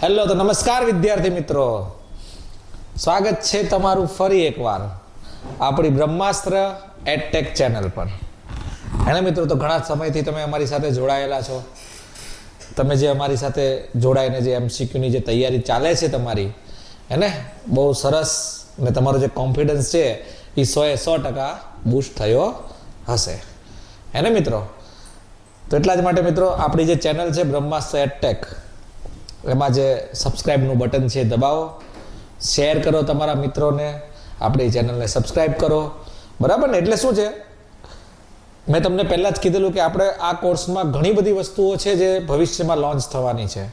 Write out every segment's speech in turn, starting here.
Hello તો નમસ્કાર વિદ્યાર્થી મિત્રો, સ્વાગત છે તમારું ફરી એકવાર આપણી બ્રહ્માસ્ત્ર એડટેક ચેનલ પર. હેને મિત્રો, તો ઘણા સમયથી તમે અમારી સાથે જોડાયેલા છો. તમે જે અમારી સાથે જોડાઈને જે એમસીક્યુની જે તૈયારી ચાલે છે તમારી, હેને બહુ સરસ, ને તમારો જે કોન્ફિડન્સ છે એ 100% બૂસ્ટ થયો હશે. હેને મિત્રો, તો એટલા જ માટે મિત્રો આપણી જે ચેનલ છે બ્રહ્માસ્ત્ર એડટેક, એમાં જે સબસ્ક્રાઈબનું બટન છે દબાવો, શેર કરો તમારા મિત્રોને, આપણી ચેનલને સબસ્ક્રાઈબ કરો. બરાબર ને? એટલે શું છે, મેં તમને પહેલાં જ કીધેલું કે આપણે આ કોર્સમાં ઘણી બધી વસ્તુઓ છે જે ભવિષ્યમાં લોન્ચ થવાની છે.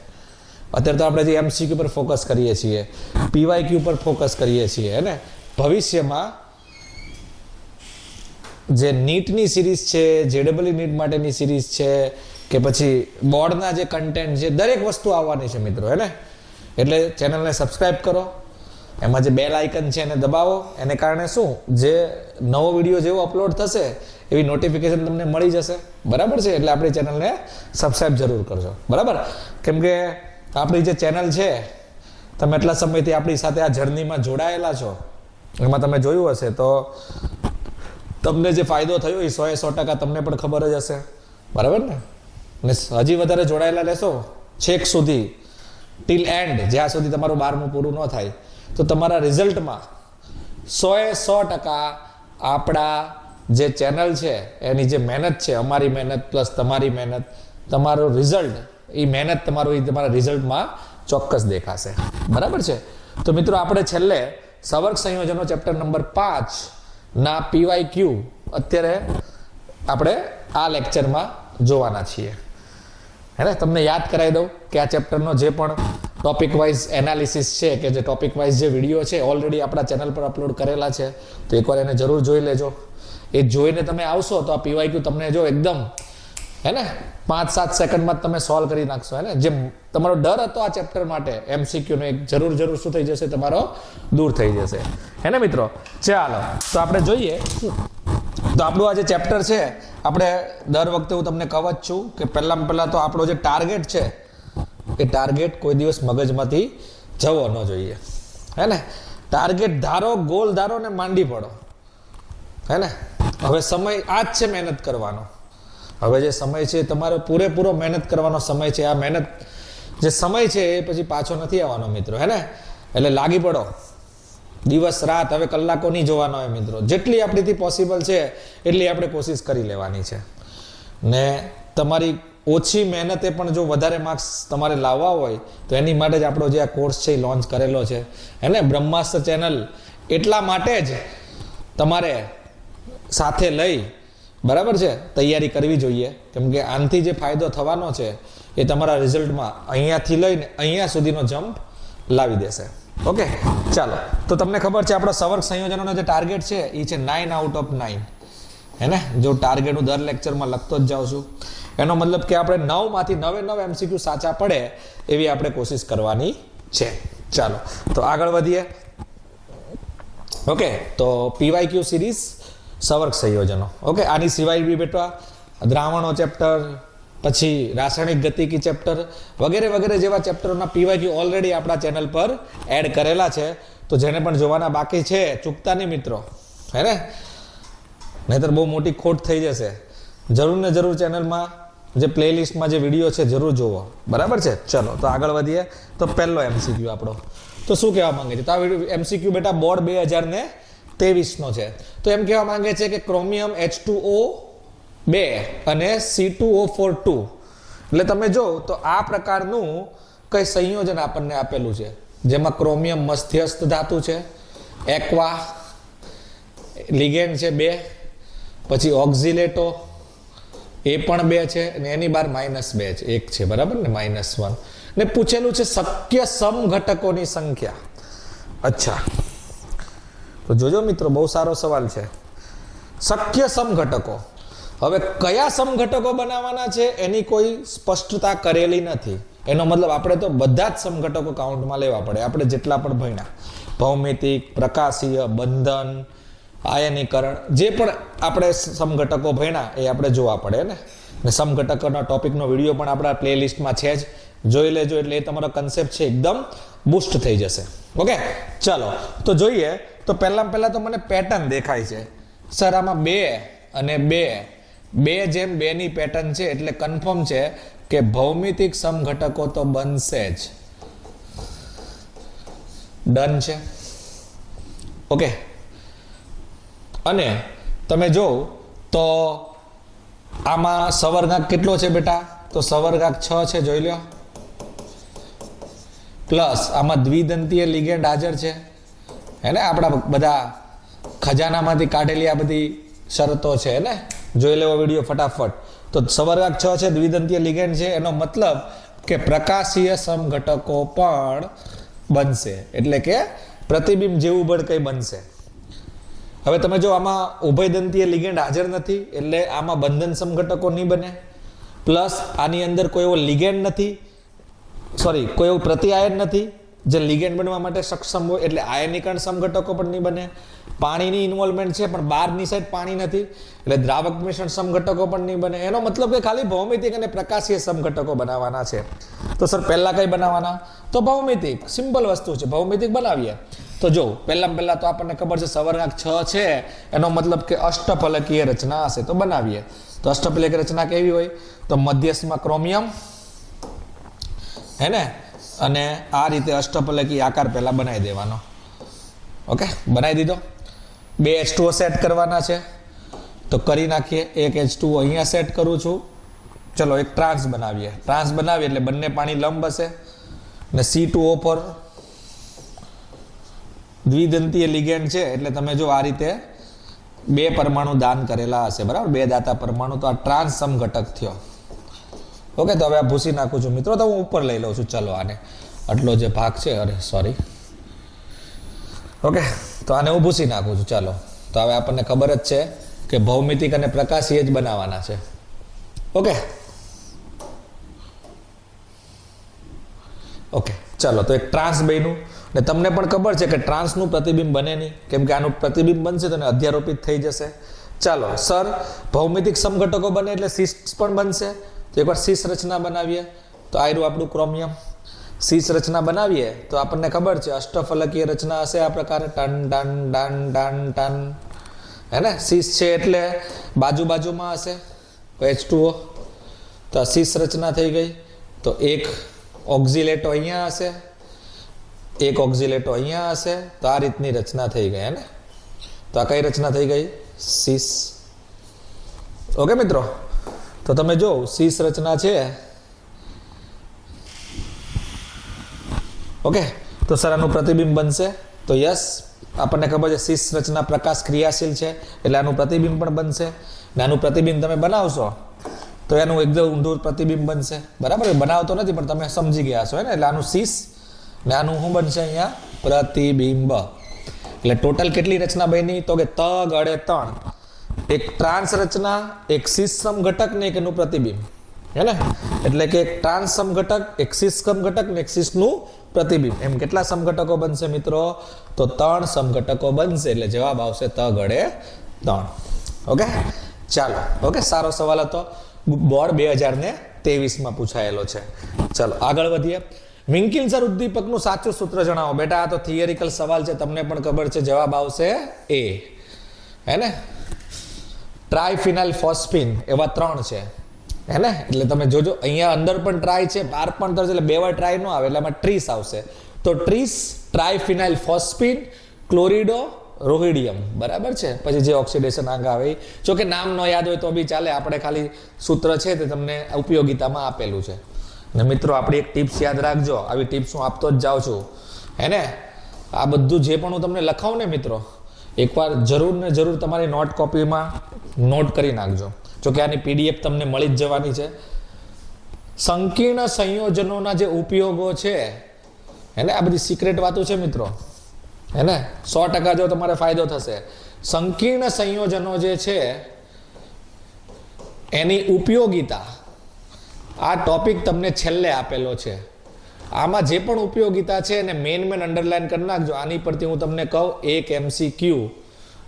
અત્યારે તો આપણે જે એમસીક્યુ પર ફોકસ કરીએ છીએ, પીવાયક્યુ પર ફોકસ કરીએ છીએ, હે ને. ભવિષ્યમાં જે નીટની સિરીઝ છે, જેડબલઈ નીટ માટેની સિરીઝ છે, કે પછી બોર્ડના જે કન્ટેન્ટ છે, દરેક વસ્તુ આવવાની છે મિત્રો, હે ને. એટલે ચેનલને સબસ્ક્રાઈબ કરો, એમાં જે બેલ આઇકન છે એને દબાવો. એને કારણે શું, જે નવો વિડીયો જેવો અપલોડ થશે એવી નોટિફિકેશન તમને મળી જશે. બરાબર છે? એટલે આપણી ચેનલને સબસ્ક્રાઈબ જરૂર કરજો. બરાબર? કેમ કે આપણી જે ચેનલ છે, તમે એટલા સમયથી આપણી સાથે આ જર્નીમાં જોડાયેલા છો, એમાં તમે જોયું હશે તો તમને જે ફાયદો થયો એ 100% તમને પણ ખબર જ હશે. બરાબર ને? ને હજી વધારે જોડાયેલા રહેશો છેક સુધી, ટિલ એન્ડ, જ્યાં સુધી તમારું 12મું પૂરું ન થાય, તો તમારા રિઝલ્ટમાં 100% આપણા જે ચેનલ છે એની જે મહેનત છે, અમારી મહેનત પ્લસ તમારી મહેનત, તમારું રિઝલ્ટ, એ મહેનત તમારું એ તમારા રિઝલ્ટમાં ચોક્કસ દેખાશે. બરાબર છે? તો મિત્રો આપણે છેલ્લે સવર્ગ સંયોજનો ચેપ્ટર નંબર 5 ના પીવાયક્યુ અત્યારે આપણે આ લેક્ચરમાં જોવાના છીએ. હે ને? તમને યાદ કરાવી દઉં કે આ ચેપ્ટરનો જે પણ ટોપિક વાઇઝ એનાલિસિસ છે, કે જે ટોપિક વાઇઝ જે વિડીયો છે ઓલરેડી આપણા ચેનલ પર અપલોડ કરેલા છે, તો એકવાર એને જરૂર જોઈ લેજો. એ જોઈને તમે આવશો તો આ પીવાયક્યુ તમને જો એકદમ, હે ને, 5-7 સેકન્ડમાં તમે સોલ્વ કરી નાખશો. હે ને? જે તમારો ડર હતો આ ચેપ્ટર માટે એમસીક્યુનો, એક જરૂર શું થઈ જશે, તમારો દૂર થઈ જશે. હે ને મિત્રો? ચાલો તો આપણે જોઈએ. તો આપણું આ જે ચેપ્ટર છે, આપણે દર વખતે હું તમને કહું જ છું કે પહેલાં તો આપણો જે ટાર્ગેટ છે એ ટાર્ગેટ કોઈ દિવસ મગજમાંથી જવો ન જોઈએ. હે ને? ટાર્ગેટ ધારો, ગોલ ધારો ને માંડી પડો. હે ને? હવે સમય આ જ છે મહેનત કરવાનો. હવે જે સમય છે તમારો પૂરેપૂરો મહેનત કરવાનો સમય છે. આ મહેનત જે સમય છે એ પછી પાછો નથી આવવાનો મિત્રો. હે ને? એટલે લાગી પડો, દિવસ રાત, હવે કલાકો નહીં જોવાનો હોય મિત્રો. જેટલી આપણીથી પોસિબલ છે એટલી આપણે કોશિશ કરી લેવાની છે. ને તમારી ઓછી મહેનતે પણ જો વધારે માર્ક્સ તમારે લાવવા હોય તો એની માટે જ આપણો જે આ કોર્સ છે એ લોન્ચ કરેલો છે. હે ને? બ્રહ્માસ્ત્ર ચેનલ એટલા માટે જ તમારે સાથે લઈ, બરાબર છે, તૈયારી કરવી જોઈએ. કેમ કે આનાથી જે ફાયદો થવાનો છે એ તમારા રિઝલ્ટમાં અહીંયાથી લઈને અહીંયા સુધીનો જમ્પ લાવી દેશે. ઓકે, ચાલો. તો તમને ખબર છે આપણો સવર્ગ સંયોજનોનો જે ટાર્ગેટ છે એ છે 9 આઉટ ઓફ 9. હે ને? જો ટાર્ગેટ હું દર લેક્ચરમાં લખતો જ જાઉં છું, એનો મતલબ કે આપણે 9માંથી 9 એમસીક્યુ સાચા પડે એવી આપણે કોશિશ કરવાની છે. ચાલો તો આગળ વધીએ. ઓકે, તો પીવાયક્યુ સિરીઝ સવર્ગ સંયોજનો. ઓકે, આની સિવાય બી બેટા દ્રાવણો ચેપ્ટર, પછી રાસાયણિક ગતિકી ચેપ્ટર વગેરે વગેરે જેવા ચેપ્ટરોના પીવાયક્યુ ઓલરેડી આપણા ચેનલ પર એડ કરેલા છે. તો જેને પણ જોવાના બાકી છે, ચૂકતા નહીં મિત્રો. હે ને? નહીંતર બહુ મોટી ખોટ થઈ જશે. જરૂર ને જરૂર ચેનલમાં જે પ્લેલિસ્ટમાં જે વિડીયો છે જરૂર જોવો. બરાબર છે? ચલો તો આગળ વધીએ. તો પહેલો એમસીક્યુ આપણો તો શું કહેવા માંગે છે? તો આ એમસીક્યુ બેટા બોર્ડ 2023નો છે. તો એમ કહેવા માંગે છે કે ક્રોમિયમ H2O2 અને C2O4 એટલે તમે જો તો આ પ્રકારનું કઈ સંયોજન આપણને આપેલું છે, જેમાં ક્રોમિયમ મધ્યસ્થ ધાતુ છે, એક્વા લિગેન્ડ છે 2, પછી ઓક્ઝિલેટો એ પણ 2 છે, અને એની બહાર -2 છે, 1 છે. બરાબર ને? -1. ને પૂછેલું છે શક્ય સમઘટકોની સંખ્યા. અચ્છા, તો જોજો મિત્રો, બહુ સારો સવાલ છે. શક્ય સમઘટકો, હવે કયા સમઘટકો બનાવવાના છે એની કોઈ સ્પષ્ટતા કરેલી નથી. એનો મતલબ આપણે તો બધા જ સમઘટકો કાઉન્ટમાં લેવા પડે, આપણે જેટલા પણ ભણ્યા, ભૌમિતિક, પ્રકાશીય, બંધન, આયનીકરણ, જે પણ આપણે સમઘટકો ભણ્યા એ આપણે જોવા પડે ને. સમઘટકોના ટોપિકનો વિડીયો પણ આપણા પ્લેલિસ્ટમાં છે જ, જોઈ લેજો, એટલે એ તમારો કન્સેપ્ટ છે એકદમ બુસ્ટ થઈ જશે. ઓકે, ચાલો તો જોઈએ. તો પહેલા તો મને પેટર્ન દેખાય છે. સર આમાં 2 અને 2 જેમ 2 ની પેટર્ન છે, એટલે કન્ફર્મ છે કે ભૌમિતિક સમઘટકો તો બનશે જ. ડન છે. ઓકે, અને તમે જો તો આમાં સવર્ગાંક કેટલો છે બેટા? તો સવર્ગાંક 6 છે, જોઈ લો. પ્લસ આમાં દ્વિદંતીય લિગેન્ડ હાજર છે, હે ને? આપણા બધા ખજાનામાંથી કાઢેલી આ બધી શરતો છે, હે ને? જોઈ લેવો વિડીયો ફટાફટ. તો સવર્ગાંક 6 છે, દ્વિદંતીય લિગેન્ડ છે, એનો મતલબ કે પ્રકાશીય સમઘટકો પણ બનશે, એટલે કે પ્રતિબિંબ જેવું બળ કઈ બનશે. હવે તમે જો આમાં ઉભયદંતીય લિગેન્ડ હાજર નથી, એટલે આમાં બંધન સમઘટકો નહીં બને. પ્લસ આની અંદર કોઈ એવો લિગેન્ડ નથી, સોરી, કોઈ એવું પ્રતિઆયન નથી જે લિગેન્ડ બનવા માટે સક્ષમ હોય, એટલે આયનીકરણ સમઘટકો પણ નહીં બને. પાણીની ઇન્વોલ્વમેન્ટ છે, પણ બહારની સાઈડ પાણી નથી, એટલે દ્રાવક મિશ્રણ સમઘટકો પણ નહીં બને. એનો મતલબ કે ખાલી ભૌમિતિક અને પ્રકાશીય સમઘટકો બનાવવાના છે. તો સર પહેલા કઈ બનાવવાના? તો ભૌમિતિક. સિમ્પલ વસ્તુ છે, ભૌમિતિક બનાવીએ. તો જો પહેલા તો આપણને ખબર છે સવર્ગાંક 6 છે, એનો મતલબ કે અષ્ટફલકીય રચના હશે. તો બનાવીએ. તો અષ્ટફલકીય રચના કેવી હોય? તો મધ્યસ્થમાં ક્રોમિયમ, હે ને? અને આ રીતે અષ્ટફલકી આકાર પહેલા બનાવી દેવાનો. ઓકે, બનાવી દીધો. 2 H2O સેટ કરવાના છે, તો કરી નાખીએ. 1 H2O અહીંયા સેટ કરું છું. ચલો એક ટ્રાન્સ બનાવીએ. ટ્રાન્સ બનાવીએ એટલે બંને પાણી લંબ હશે, ને C2O પર દ્વિદંતીય લિગેન્ડ છે, એટલે તમે જો આ રીતે 2 પરમાણુ દાન કરેલા હશે, બરાબર? 2 દાતા પરમાણુ. તો આ ટ્રાન્સ સમઘટક થયો. ઓકે, તો હવે આ ભૂસી નાખું છું મિત્રો. તો હું ઉપર લઈ લઉં છું. ચલો આને, આટલો જે ભાગ છે, અરે સોરી. ઓકે, તો આને હું ભૂસી નાખું છું. ચાલો, તો હવે આપણને ખબર જ છે કે ભૌમિતિક અને પ્રકાશીય જ બનાવવાના છે. ઓકે, ઓકે, ચાલો. તો એક ટ્રાન્સ બન્યું, ને તમને પણ ખબર છે કે ટ્રાન્સનું પ્રતિબિંબ બને નહીં, કેમ કે આનું પ્રતિબિંબ બનશે તો અધ્યારોપિત થઈ જશે. ચાલો સર, ભૌમિતિક સમઘટકો બને એટલે સિસ પણ બનશે. તો એકવાર સિસ રચના બનાવીએ. તો આયરું આપણું ક્રોમિયમ. સિસ રચના બનાવીએ તો આપણને ખબર છે અષ્ટફલકીય રચના હશે આ પ્રકારે, ton ton ton ton ton, હે ને? સિસ છે એટલે બાજુમાં હશે. H2O, તો આ સિસ રચના થઈ ગઈ. તો એક ઓક્ઝિલેટો અહીંયા હશે, એક ઓક્ઝિલેટો અહીંયા હશે. તો આ રીતની રચના થઈ ગઈ, હે ને? તો આ કઈ રચના થઈ ગઈ? સિસ. ઓકે મિત્રો, તો તમે જો સિસ રચના છે. ઓકે, તો સર આનું પ્રતિબિંબ બનશે. તો યસ, આપણને ખબર છે સિસ રચના પ્રકાશ ક્રિયાશીલ છે, એટલે આનું પ્રતિબિંબ પણ બનશે. ને આનું પ્રતિબિંબ તમે બનાવશો તો એનું એકદમ ઊંધું પ્રતિબિંબ બનશે, બરાબર? બનાવતો નથી પણ તમે સમજી ગયા છો, હે ને? એટલે આનું સિસ ને આનું શું બનશે અહીંયા? પ્રતિબિંબ. એટલે ટોટલ કેટલી રચના બની? તો કે તગ અડે 3. એક ટ્રાન્સ રચના, એક સિસ સમઘટક ને એક એનું પ્રતિબિંબ, હે ને? એટલે કે એક ટ્રાન્સ સમઘટક, એક સિસ સમઘટક ને એક સિસનું પ્રતિબિંબ. એમ કેટલા સમઘટકો બનશે મિત્રો? તો 3 સમઘટકો બનશે. એટલે જવાબ આવશે તગ અડે 3. ઓકે, ચાલો. ઓકે, સારો સવાલ હતો. બોર્ડ 2023માં પૂછાયેલો છે. ચાલો આગળ વધીએ. વિન્કિન્સર ઉદ્દીપકનું સાચું સૂત્ર જણાવો. બેટા આ તો થિયરિકલ સવાલ છે, તમને પણ ખબર છે. જવાબ આવશે A, હે ને? ટ્રાયફિનાઇલ ફોસ્ફિન એવા 3 છે, હે ને? એટલે તમે જોજો અહીંયા અંદર પણ ટ્રાય છે, બહાર પણ છે, એટલે 2 વાર ટ્રાય ન આવે, એટલે આમાં ટ્રીસ આવશે. તો ટ્રીસ, ટ્રાયફિનાઇલ ફોસ્ફિન, ક્લોરિડો, રોહિડિયમ, બરાબર છે. પછી જે ઓક્સિડેશન આંગ આવે, જો કે નામ ન યાદ હોય તો બી ચાલે, આપણે ખાલી સૂત્ર છે તે તમને ઉપયોગિતામાં આપેલું છે. ને મિત્રો આપણી એક ટિપ્સ યાદ રાખજો, આવી ટિપ્સ હું આપતો જ જાઉં છું, હે ને? આ બધું જે પણ હું તમને લખાવું ને મિત્રો, એકવાર જરૂર ને જરૂર તમારી નોટ કોપીમાં નોટ કરી નાખજો. જો કે આની PDF તમને મળી જ જવાની છે. સંકીર્ણ સંયોજનોના જે ઉપયોગો છે, હે ને? આ બધી સિક્રેટ વાતો છે મિત્રો, હે ને? 100% જો તમારે ફાયદો થશે. સંકીર્ણ સંયોજનો જે છે એની ઉપયોગિતા, આ ટોપિક તમને છેલ્લે આપેલો છે. આમાં જે પણ ઉપયોગિતા છે એને મેન અંડરલાઈન કરી નાખજો. આની પરથી હું તમને કહું, એક MCQ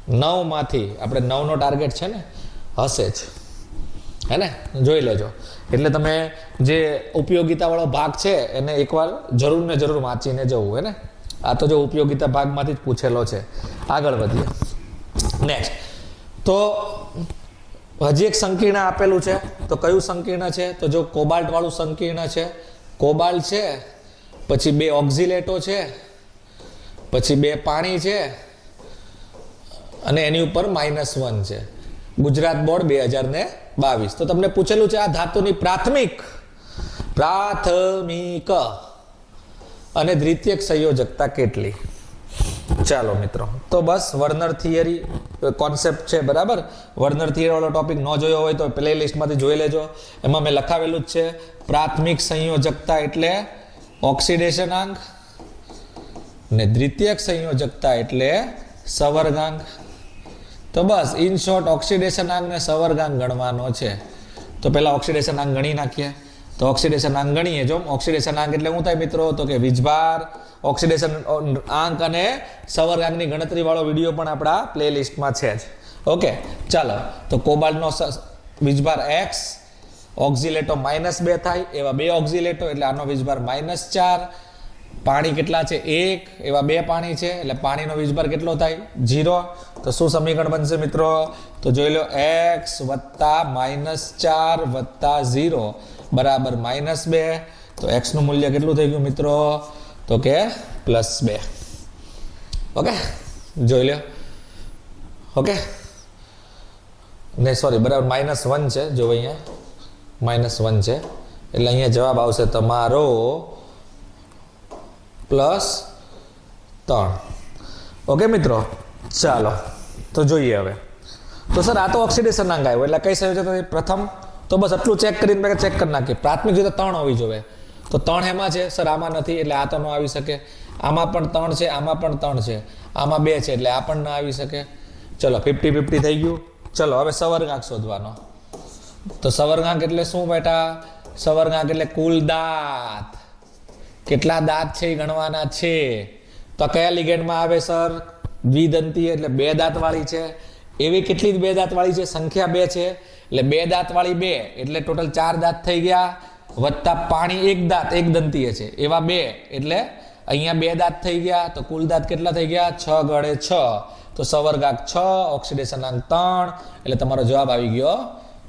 9 માંથી, આપણે 9નો ટાર્ગેટ છે ને, હશે જ. હે ને, જોઈ લેજો. એટલે તમે જે ઉપયોગિતાવાળો ભાગ છે એને એકવાર જરૂર ને જરૂર વાંચીને જવું, હે ને. આ તો જો ઉપયોગિતા ભાગમાંથી જ પૂછેલો છે. આગળ વધીએ. નેક્સ્ટ તો હજી એક સંકીર્ણ આપેલું છે. તો કયું સંકીર્ણ છે? તો જો કોબાલ્ટ વાળું સંકીર્ણ છે. કોબાલ્ટ છે, પછી 2 ઓક્ઝિલેટો છે, પછી 2 પાણી છે અને એની ઉપર -1 છે. ગુજરાત બોર્ડ 2022. તો તમને પૂછેલું છે આ ધાતુની પ્રાથમિક અને દ્વિતીયક સંયોજકતા કેટલી? ચાલો મિત્રો, તો બસ વર્નર થિયરી કોન્સેપ્ટ છે, બરાબર. વર્નર થિયરી વાળો ટોપિક ન જોયો હોય તો પ્લે લિસ્ટમાંથી જોઈ લેજો. એમાં મેં લખાવેલું જ છે પ્રાથમિક સંયોજકતા એટલે ઓક્સિડેશનાંક ને દ્વિતીયક સંયોજકતા એટલે સંવર્ગાંક. તો બસ ઇન શોર્ટ ઓક્સિડેશનાંક ને સંવર્ગાંક ગણવાનો છે. તો પહેલા ઓક્સિડેશનાંક ગણી નાખીએ. તો ઓક્સિડેશનાંક ગણીએ. જો ઓક્સિડેશનાંક એટલે શું થાય મિત્રો? તો કે વીજભાર, ઓક્સિડેશન આંક અને સંવર્ગાંકની ગણતરી વાળો વિડીયો પણ આપણા પ્લે લિસ્ટમાં છે જ. ઓકે, ચાલો. તો કોબાલ્ટનો વીજભાર x, ઓક્ઝિલેટો -2 થાય એવા 2 ઓક્ઝિલેટો એટલે આનો વીજભાર -4. પાણી કેટલા છે? 1. એવા 2 પાણી છે એટલે પાણીનો વીજભાર કેટલો થાય? 0. તો શું સમીકરણ બનશે મિત્રો? તો જોઈ લો, x વત્તા -4 વત્તા 0 બરાબર -2. તો x નું મૂલ્ય કેટલું થઈ ગયું મિત્રો? તો કે +2. ઓકે, જોઈ લો. ઓકે, ને સોરી, બરાબર -1 છે. જો અહીંયા -1 છે એટલે અહીંયા જવાબ આવશે તમારો +3. ઓકે મિત્રો, ચાલો તો જોઈએ હવે. તો સર આ તો ઓક્સિડેશન આંક આવ્યો એટલે કઈ સંયોજક પ્રથમ? તો બસ આટલું ચેક કરીને ચેક કરી નાખીએ. પ્રાથમિક રીતે 3 હોવી જોઈએ. તો 3 એમાં છે સર, આમાં નથી એટલે આ તો ન આવી શકે. આમાં પણ 3 છે, આમાં પણ 3 છે, આમાં 2 છે એટલે આ પણ ન આવી શકે. ચલો 50-50 થઈ ગયું. ચલો હવે સંવર્ગાંક શોધવાનો. તો સંવર્ગાંક એટલે શું બેટા? સંવર્ગાંક એટલે કુલ દાંત. કેટલા દાંત છે એ ગણવાના છે. તો કયા લિગેન્ડમાં આવે સર? દ્વિદંતીય એટલે 2 દાંત વાળી છે. એવી કેટલી 2 દાંત વાળી છે? સંખ્યા 2 છે એટલે 2 દાંત વાળી 2 એટલે ટોટલ 4 દાંત થઈ ગયા. વત્તા પાણી 1 દાંત, 1 દંતીય છે એવા 2 એટલે અહીંયા 2 દાંત થઈ ગયા. તો કુલ દાંત કેટલા થઈ ગયા? 6 ગણે 6. તો સંવર્ગાંક 6, ઓક્સિડેશનાંક 3 એટલે તમારો જવાબ આવી ગયો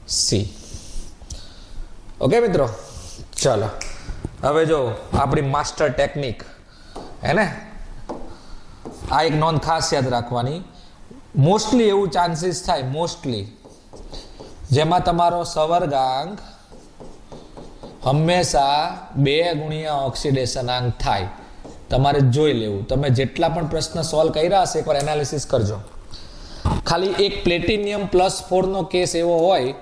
C. ઓકે મિત્રો, ચાલો હવે જો આપણી માસ્ટર ટેકનિક, હે ને, આ એક નોંધ ખાસ યાદ રાખવાની. મોસ્ટલી એવું ચાન્સીસ થાય, મોસ્ટલી જેમાં તમારો સંવર્ગાંક હંમેશા 2 ગુણ્યા ઓક્સિડેશનાંક થાય. તમારે જોઈ લેવું. તમે જેટલા પણ પ્રશ્ન સોલ્વ કર્યા હશે એકવાર એનાલિસિસ કરજો. ખાલી એક પ્લેટિનિયમ +4 નો કેસ એવો હોય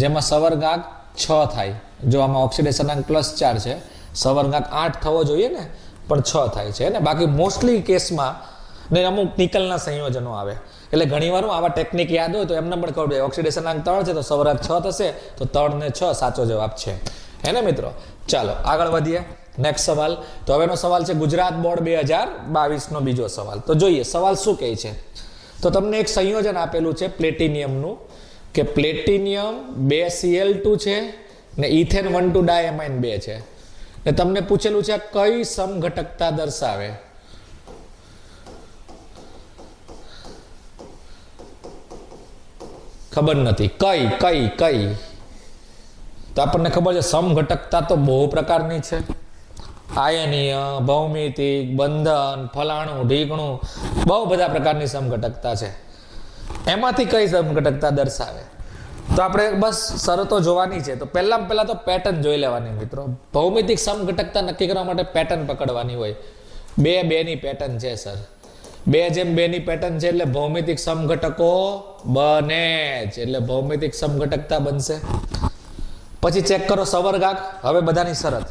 જેમાં સંવર્ગાંક 6 થાય. જો આમાં ઓક્સિડેશનાંક +4 છે, સંવર્ગાંક 8 થવો જોઈએ ને, પણ 6 થાય છે ને. બાકી મોસ્ટલી કેસમાં ને અમુક નિકલના સંયોજનો આવે એટલે ઘણીવાર આવા ટેકનિક યાદ હોય તો એમને પણ ખબર પડે ઓક્સિડેશનાંક 3 છે તો સંવર્ગાંક 6 થશે. તો 3 ને 6 સાચો જવાબ છે, હે ને મિત્રો. ચાલો આગળ વધીએ. નેક્સ્ટ સવાલ. તો હવેનો સવાલ છે ગુજરાત બોર્ડ 2022 નો બીજો સવાલ. તો જોઈએ સવાલ શું કહે છે. તો તમને એક સંયોજન આપેલું છે પ્લેટિનિયમનું કે પ્લેટિનિયમ 2Cl2 છે ને ઇથેન 1,2-ડાયમાઇન 2 છે ને તમને પૂછેલું છે કઈ સમઘટકતા દર્શાવે. ખબર નથી કઈ. તો આપણને ખબર છે સમઘટકતા તો બહુ પ્રકારની છે. આયનીય, ભૌમિતિક, બંધન, ફલાણું, ઢીકણું, બહુ બધા પ્રકારની સમઘટકતા છે. એમાંથી કઈ સમઘટકતા દર્શાવે? તો આપણે બસ શરતો જોવાની છે. તો પહેલા તો પેટર્ન જોઈ લેવાની મિત્રો. ભૌમિતિક સમઘટકતા નક્કી કરવા માટે પેટર્ન પકડવાની હોય. 2-2 ની પેટર્ન છે સર. 2:2 ની પેટર્ન છે એટલે ભૌમિતિક સમઘટકો બને જ, એટલે ભૌમિતિક સમઘટકતા બનશે. પછી ચેક કરો સંવર્ગાંક. હવે બધાની શરત.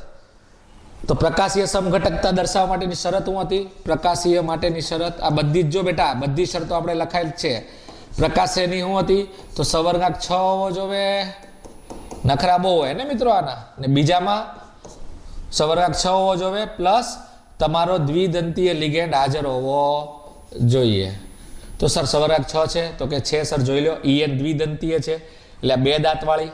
તો પ્રકાશીય સમઘટકતા દર્શાવવા માટેની શરત શું હતી? પ્રકાશીય માટેની શરત આ બધી જ જો બેટા બધી શરતો આપણે લખાયેલ છે. પ્રકાશીયની શું હતી? તો સંવર્ગાંક 6 હોવો જોવે. નખરા બહુ હોય ને મિત્રો આના. ને બીજામાં સંવર્ગાંક 6 હોવો જોવે પ્લસ તમારો દ્વિદંતીય લિગેન્ડ હાજર હોવો જોઈએ. તો સર સંવર્ગાંક 6 છે તો કે છે સર, જોઈ લો. EN દ્વિદંતીય છે એટલે 2 દાંત વાળી.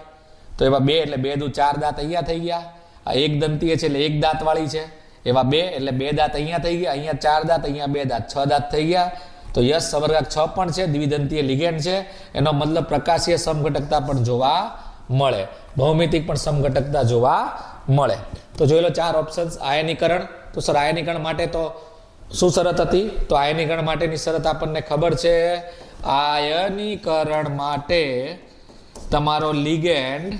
તો એવા 2 એટલે 2 દુ 4 દાંત અહીંયા થઈ ગયા. આ એક દંતીય છે એટલે એક દાંત વાળી છે, એવા 2 એટલે 2 દાંત અહીંયા થઈ ગયા, અહીંયા 4 દાંત, અહીંયા 2 દાંત, 6 દાંત થઈ ગયા. તો યસ સમઘટક 6 પણ છે, દ્વિદંતીય લિગેન્ડ છે, એનો મતલબ પ્રકાશીય સમઘટકતા પણ જોવા મળે, ભૌમિતિક પણ સમઘટકતા જોવા મળે. તો જોઈ લો 4 ઓપ્શન્સ. આયનીકરણ, તો સર આયનીકરણ માટે તો શું શરત હતી? તો આયનીકરણ માટેની શરત આપણને ખબર છે. આયનીકરણ માટે તમારો લિગેન્ડ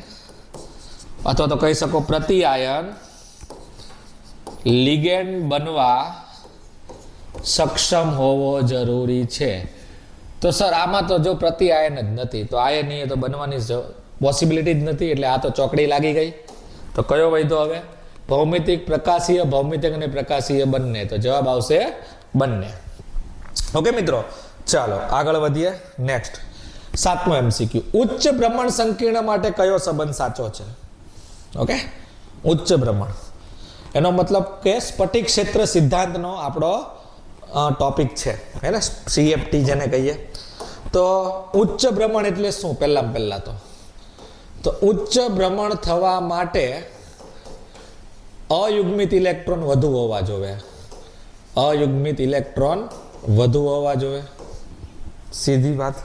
અથવા તો કહી શકો પ્રતિઆયન લિગેન્ડ બનવા સક્ષમ હોવો જરૂરી છે. તો સર આમાં તો જો પ્રતિઆયન જ નથી તો આયનીય તો બનવાની પોસિબિલિટી જ નથી, એટલે આ તો ચોકડી લાગી ગઈ. તો કયો વૈધો હવે? ભૌમિતિક, પ્રકાશીય, ભૌમિતિક અને પ્રકાશીય બંને. તો જવાબ આવશે બંને. ઓકે મિત્રો, ચાલો આગળ વધીએ. નેક્સ્ટ 7મો MCQ. ઉચ્ચ ભ્રમણ સંકીર્ણ માટે કયો સંબંધ સાચો છે? ઓકે, ઉચ્ચ ભ્રમણ એનો મતલબ કે સ્ફટિક ક્ષેત્ર સિદ્ધાંતનો આપણો ટોપિક છે, હે ને, CFT જેને કહીએ. તો ઉચ્ચ ભ્રમણ એટલે શું? પહેલા તો ઉચ્ચ ભ્રમણ થવા માટે અયુગ્મિત ઇલેક્ટ્રોન વધુ હોવા જોઈએ. અયુગ્મિત ઇલેક્ટ્રોન વધુ હોવા જોઈએ, સીધી વાત.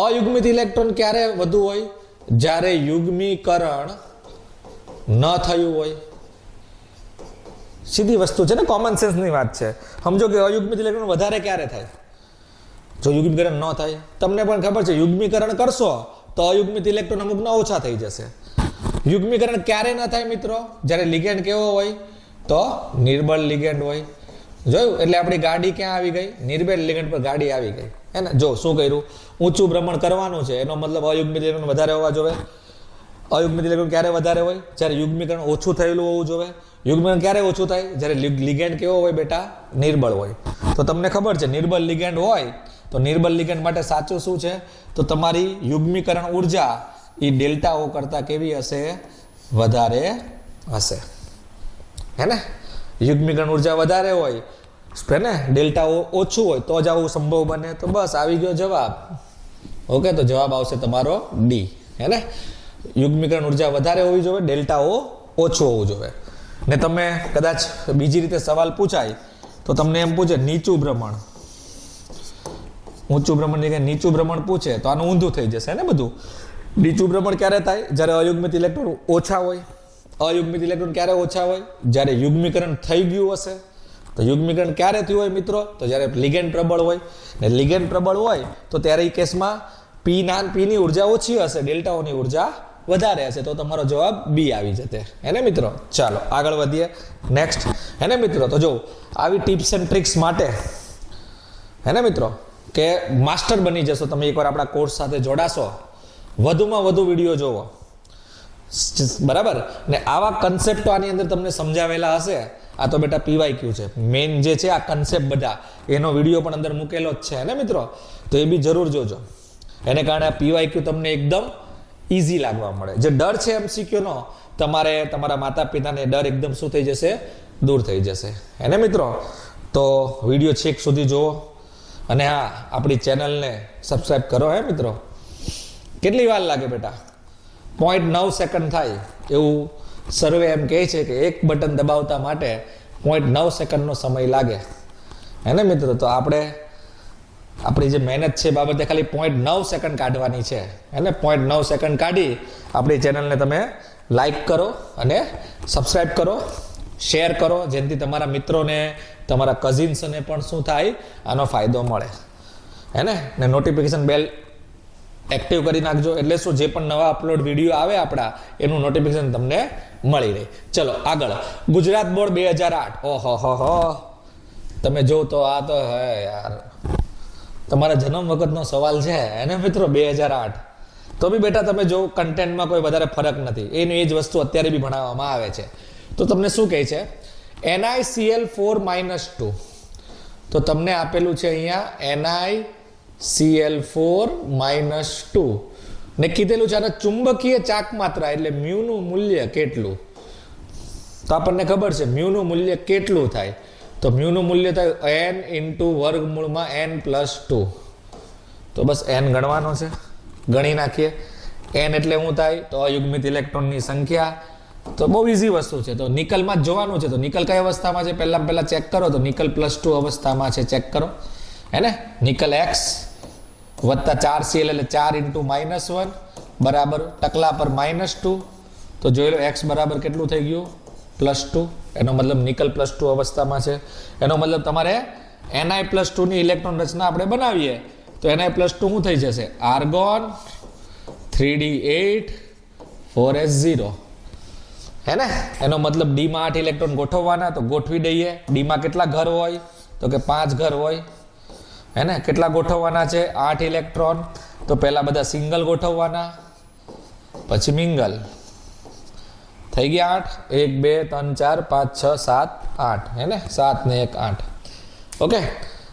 અયુગ્મિત ઇલેક્ટ્રોન ક્યારે વધુ હોય? જ્યારે યુગ્મીકરણ ન થયું હોય. સીધી વસ્તુ છે ને, કોમન સેન્સની વાત છે. સમજો કે અયુગ્મિત ઇલેક્ટ્રોન વધારે ક્યારે થાય? જો યુગ્મીકરણ ન થાય. તમને પણ ખબર છે યુગ્મીકરણ કરશો તો અયુગ્મિત ઇલેક્ટ્રોન અમુકના ઓછા થઈ જશે. યુગ્મીકરણ ક્યારે ન થાય મિત્રો? જ્યારે લિગેન્ડ કેવો હોય? તો નિર્બળ લિગેન્ડ હોય. જોયું? એટલે આપણી ગાડી ક્યાં આવી ગઈ? નિર્બળ લિગેન્ડ પર ગાડી આવી ગઈ, હે ને. જો શું કર્યું? ઊંચું ભ્રમણ કરવાનું છે, એનો મતલબ અયુગ્મિત ઇલેક્ટ્રોન વધારે હોવા જોઈએ. અયુગ્મિત ઇલેક્ટ્રોન ક્યારે વધારે હોય? જ્યારે યુગ્મીકરણ ઓછું થયેલું હોવું જોઈએ. યુગ્મીકરણ ક્યારે ઓછું થાય? જ્યારે લિગેન્ડ કેવો હોય બેટા? નિર્બળ હોય. તો તમને ખબર છે નિર્બળ લિગેન્ડ હોય તો નિર્બળ લિગેન્ડ માટે સાચું શું છે? તો તમારી યુગ્મીકરણ ઉર્જા એ ડેલ્ટા ઓ કરતાં કેવી હશે? વધારે હશે, હે ને. યુગ્મીકરણ ઉર્જા વધારે હોય, હે ને, ડેલ્ટા ઓ ઓછું હોય તો જ આવું સંભવ બને. તો બસ આવી ગયો જવાબ. ઓકે, તો જવાબ આવશે તમારો ડી, હે ને. યુગ્મીકરણ ઉર્જા વધારે હોવી જોઈએ, ડેલ્ટા ઓ ઓછું હોવું જોઈએ. ને તમે કદાચ બીજી રીતે સવાલ પૂછાય તો તમને એમ પૂછે નીચું ભ્રમણ, ઊંચું ભ્રમણ જગ્યાએ નીચું ભ્રમણ પૂછે તો આનું ઊંધું થઈ જશે ને બધું. નીચું ભ્રમણ ક્યારે થાય? જ્યારે અયુગ્મિત ઇલેક્ટ્રોન ઓછા હોય. અયુગ્મિત ઇલેક્ટ્રોન ક્યારે ઓછા હોય? જ્યારે યુગ્મીકરણ થઈ ગયું હશે. તો યુગ્મીકરણ ક્યારે થયું હોય મિત્રો? તો જ્યારે લિગેન્ડ પ્રબળ હોય. ને લિગેન્ડ પ્રબળ હોય તો ત્યારે એ કેસમાં પીની ઉર્જા ઓછી હશે, ડેલ્ટાઓની ઉર્જા વધારે હશે. તો તમારો જવાબ બી આવી જશે, હે ને મિત્રો. ચાલો આગળ વધીએ. નેક્સ્ટ, હે ને મિત્રો. તો જો આવી ટિપ્સ એન્ડ ટ્રિક્સ માટે, હે ને મિત્રો, કે માસ્ટર બની જશો તમે એકવાર આપણા કોર્સ સાથે જોડાશો, વધુમાં વધુ વિડીયો જોવો, બરાબર. ને આવા કન્સેપ્ટો આની અંદર તમને સમજાવેલા હશે. આ તો બેટા PYQ છે, મેઇન જે છે આ કન્સેપ્ટ બધા, એનો વિડીયો પણ અંદર મૂકેલો જ છે ને મિત્રો. તો એ બી જરૂર જોજો. એને કારણે આ PYQ તમને એકદમ ઇઝી લાગવા મળે. જે ડર છે MCQ નો, તમારે તમારા માતા પિતાને ડર એકદમ શું થઈ જશે? દૂર થઈ જશે, હે ને મિત્રો. તો વિડીયો છેક સુધી જુઓ અને હા, આપણી ચેનલને સબસ્ક્રાઈબ કરો, હે મિત્રો. કેટલી વાર લાગે બેટા? 0.9 સેકન્ડ થાય એવું સર્વે એમ કહે છે કે એક બટન દબાવતા માટે 0.9 સેકન્ડનો સમય લાગે, હે ને મિત્રો. તો આપણી જે મહેનત છે બાબતે ખાલી 0.9 સેકન્ડ કાઢવાની છે, હે ને. 0.9 સેકન્ડ કાઢી આપણી ચેનલને તમે લાઈક કરો અને સબસ્ક્રાઈબ કરો, શેર કરો, જેનાથી તમારા મિત્રોને, તમારા કઝિન્સને પણ શું થાય? આનો ફાયદો મળે, હે ને. નોટિફિકેશન બેલ એક્ટિવ કરી નાખજો, એટલે શું, જે પણ નવા અપલોડ વિડીયો આવે આપણા, એનું નોટિફિકેશન તમને મળી રહે. ચલો આગળ. ગુજરાત બોર્ડ 2008. ઓહો, તમે જો તો આ તો હે યાર, તમારા જન્મ વખતનો સવાલ છે, એને મિત્રો. 2008 તો બી બેટા તમે જો કન્ટેન્ટમાં કોઈ વધારે ફરક નથી, એની એ જ વસ્તુ અત્યારે બી ભણાવવામાં આવે છે. તો તમને શું કહે છે? NiCl4-2. તો તમને આપેલું છે અહીંયા NiCl4-2 ને કીધેલું છે આના ચુંબકીય ચાક માત્રા એટલે મ્યુનું મૂલ્ય કેટલું? તો આપણને ખબર છે મ્યુનું મૂલ્ય કેટલું થાય? તો મ્યુનું મૂલ્ય થાય n × વર્ગમૂળમાં n + 2. તો બસ n ગણવાનો છે, ગણી નાખીએ. n એટલે શું થાય તો અયુગ્મિત ઇલેક્ટ્રોનની સંખ્યા. તો બહુ ઇઝી વસ્તુ છે. તો નિકલમાં જ જોવાનું છે. તો નિકલ કઈ અવસ્થામાં છે પહેલા ચેક કરો. તો નિકલ +2 અવસ્થામાં છે, ચેક કરો. હે ને નિકલ x વત્તા 4Cl એટલે 4 × -1 બરાબર ટકલા પર -2. તો જોઈ લો x બરાબર કેટલું થઈ ગયું +2. એનો મતલબ નિકલ +2 અવસ્થામાં છે. એનો મતલબ તમારે Ni+2 ની ઇલેક્ટ્રોન રચના આપણે બનાવીએ તો Ni+2 શું થઈ જશે આર્ગોન 3d8 4s0. હે ને એનો મતલબ D માં 8 ઇલેક્ટ્રોન ગોઠવવાના. તો ગોઠવી દઈએ. D માં કેટલા ઘર હોય તો કે 5 ઘર હોય. હે ને કેટલા ગોઠવવાના છે 8 ઇલેક્ટ્રોન. તો પહેલા બધા સિંગલ ગોઠવવાના પછી મિંગલ. થઈ ગયા 8 1 2 3 4 5 6 7 8. હે ને 7 ને 1 8. ઓકે.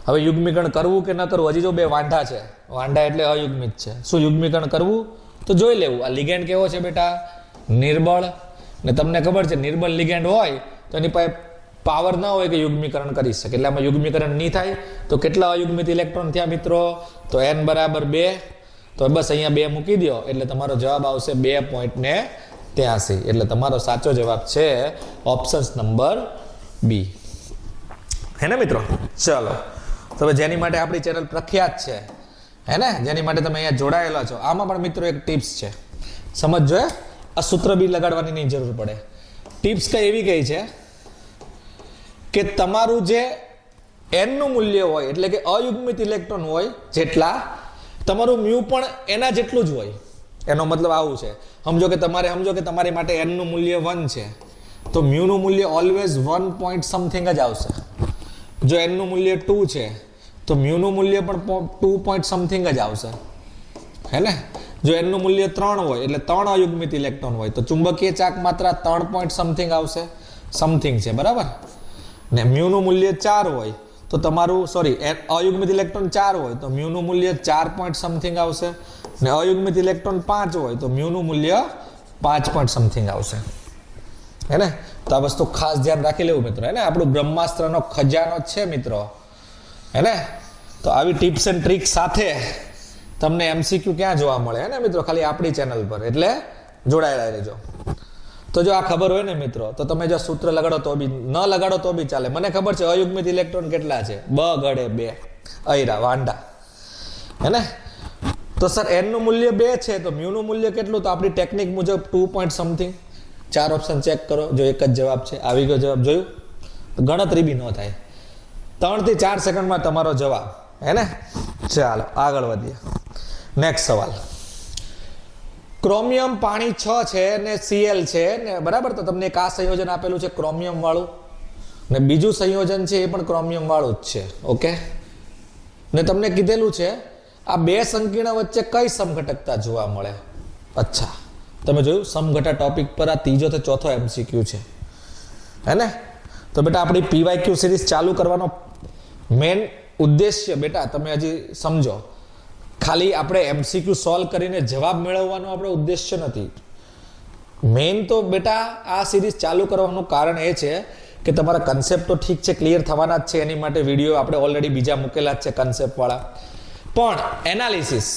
હવે યુગ્મીકરણ કરવું કે ન કરવું હજી જો બે વાંઢા છે. વાંઢા એટલે અયુગ્મિત છે. શું યુગ્મીકરણ કરવું તો જોઈ લેવું. આ લિગેન્ડ કેવો છે બેટા નિર્બળ. ને તમને ખબર છે નિર્બળ લિગેન્ડ હોય તો એની પાસે પાવર ના હોય કે યુગ્મીકરણ કરી શકે. એટલે આમાં યુગ્મીકરણ નહીં થાય. તો કેટલા અયુગ્મિત ઇલેક્ટ્રોન થયા મિત્રો તો n બરાબર 2. તો બસ અહીંયા 2 મૂકી દો એટલે તમારો જવાબ આવશે 2.83. એટલે તમારો સાચો જવાબ છે ઓપ્શન્સ નંબર બી. હે ને મિત્રો ચલો. તો હવે જેની માટે આપણી ચેનલ પ્રખ્યાત છે હે ને જેની માટે તમે અહીંયા જોડાયેલા છો આમાં પણ મિત્રો એક ટિપ્સ છે સમજજો. આ સૂત્ર બી લગાડવાની નહીં જરૂર પડે. ટિપ્સ કઈ એવી કઈ છે કે તમારું જે n નું મૂલ્ય હોય એટલે કે અયુગ્મિત ઇલેક્ટ્રોન હોય જેટલા તમારું મ્યુ પણ એના જેટલું જ હોય. એનો મતલબ આવું છે સમજો કે તમારી માટે n નું મૂલ્ય 1 છે તો મ્યુ નું મૂલ્ય ઓલવેઝ 1 પોઈન્ટ સમથિંગ જ આવશે. જો n નું મૂલ્ય 2 છે તો મ્યુ નું મૂલ્ય પણ 2 પોઈન્ટ સમથિંગ જ આવશે. હે ને જો n નું મૂલ્ય 3 હોય એટલે 3 અયુગ્મિત ઇલેક્ટ્રોન હોય તો ચુંબકીય ચાક માત્રા 3 પોઈન્ટ સમથિંગ આવશે. સમથિંગ છે બરાબર ને મ્યુ નું મૂલ્ય 4 હોય તો તમારું અયુગ્મિત ઇલેક્ટ્રોન 4 હોય તો મ્યુ નું મૂલ્ય 4 પોઈન્ટ સમથિંગ આવશે. ને અયુગ્મિત ઇલેક્ટ્રોન 5 હોય તો મ્યુ નું મૂલ્ય 5 પોઈન્ટ સમથિંગ આવશે. હે ને તો આ વસ્તુ ખાસ ધ્યાન રાખી લેવું મિત્રો. હે ને આપણું બ્રહ્માસ્ત્રનો ખજાનો છે મિત્રો. હે ને તો આવી ટિપ્સ એન્ડ ટ્રિક સાથે તમને MCQ ક્યાં જોવા મળે હે ને મિત્રો ખાલી આપણી ચેનલ પર. એટલે જોડાયેલા રહેજો. તો જો આ ખબર હોય ને મિત્રો તો તમે જો સૂત્ર લગાડો તો બી ન લગાડો તો બી ચાલે. મને ખબર છે અયુગ્મિત ઇલેક્ટ્રોન કેટલા છે બ ગડે 2 અયરા વાંડા. હે ને તો સર n નું મૂલ્ય 2 છે તો મ્યુ નું મૂલ્ય કેટલું તો આપણી ટેકનિક મુજબ 2 પોઈન્ટ સમથિંગ. 4 ઓપ્શન ચેક કરો જો એક જ જવાબ છે આવી ગયો જવાબ જોયું ગણતરી બી ન થાય. 3 થી 4 સેકન્ડમાં તમારો જવાબ. હે ને ચાલો આગળ વધીએ. નેક્સ્ટ સવાલ. ક્રોમિયમ પાણી 6 છે ને Cl છે ને બરાબર. તો તમને એક આ સંયોજન આપેલું છે ક્રોમિયમ વાળું ને બીજું સંયોજન છે એ પણ ક્રોમિયમ વાળું જ છે. ઓકે ને તમને કીધેલું છે આ બે સંકીર્ણ વચ્ચે કઈ સમઘટકતા જોવા મળે. અચ્છા તમે જોયું સમઘટા ટોપિક પર આ ત્રીજો થી ચોથો MCQ છે. હે ને તો બેટા આપણી PYQ સિરીઝ ચાલુ કરવાનો મેન ઉદ્દેશ્ય બેટા તમે હજી સમજો. ખાલી આપણે MCQ સોલ્વ કરીને જવાબ મેળવવાનો આપણો ઉદ્દેશ્ય નથી. મેઇન તો બેટા આ સિરીઝ ચાલુ કરવાનું કારણ એ છે કે તમારા કન્સેપ્ટ તો ઠીક છે ક્લિયર થવાના જ છે. એની માટે વિડીયો આપણે ઓલરેડી બીજા મૂકેલા જ છે કન્સેપ્ટ વાળા. પણ એનાલિસિસ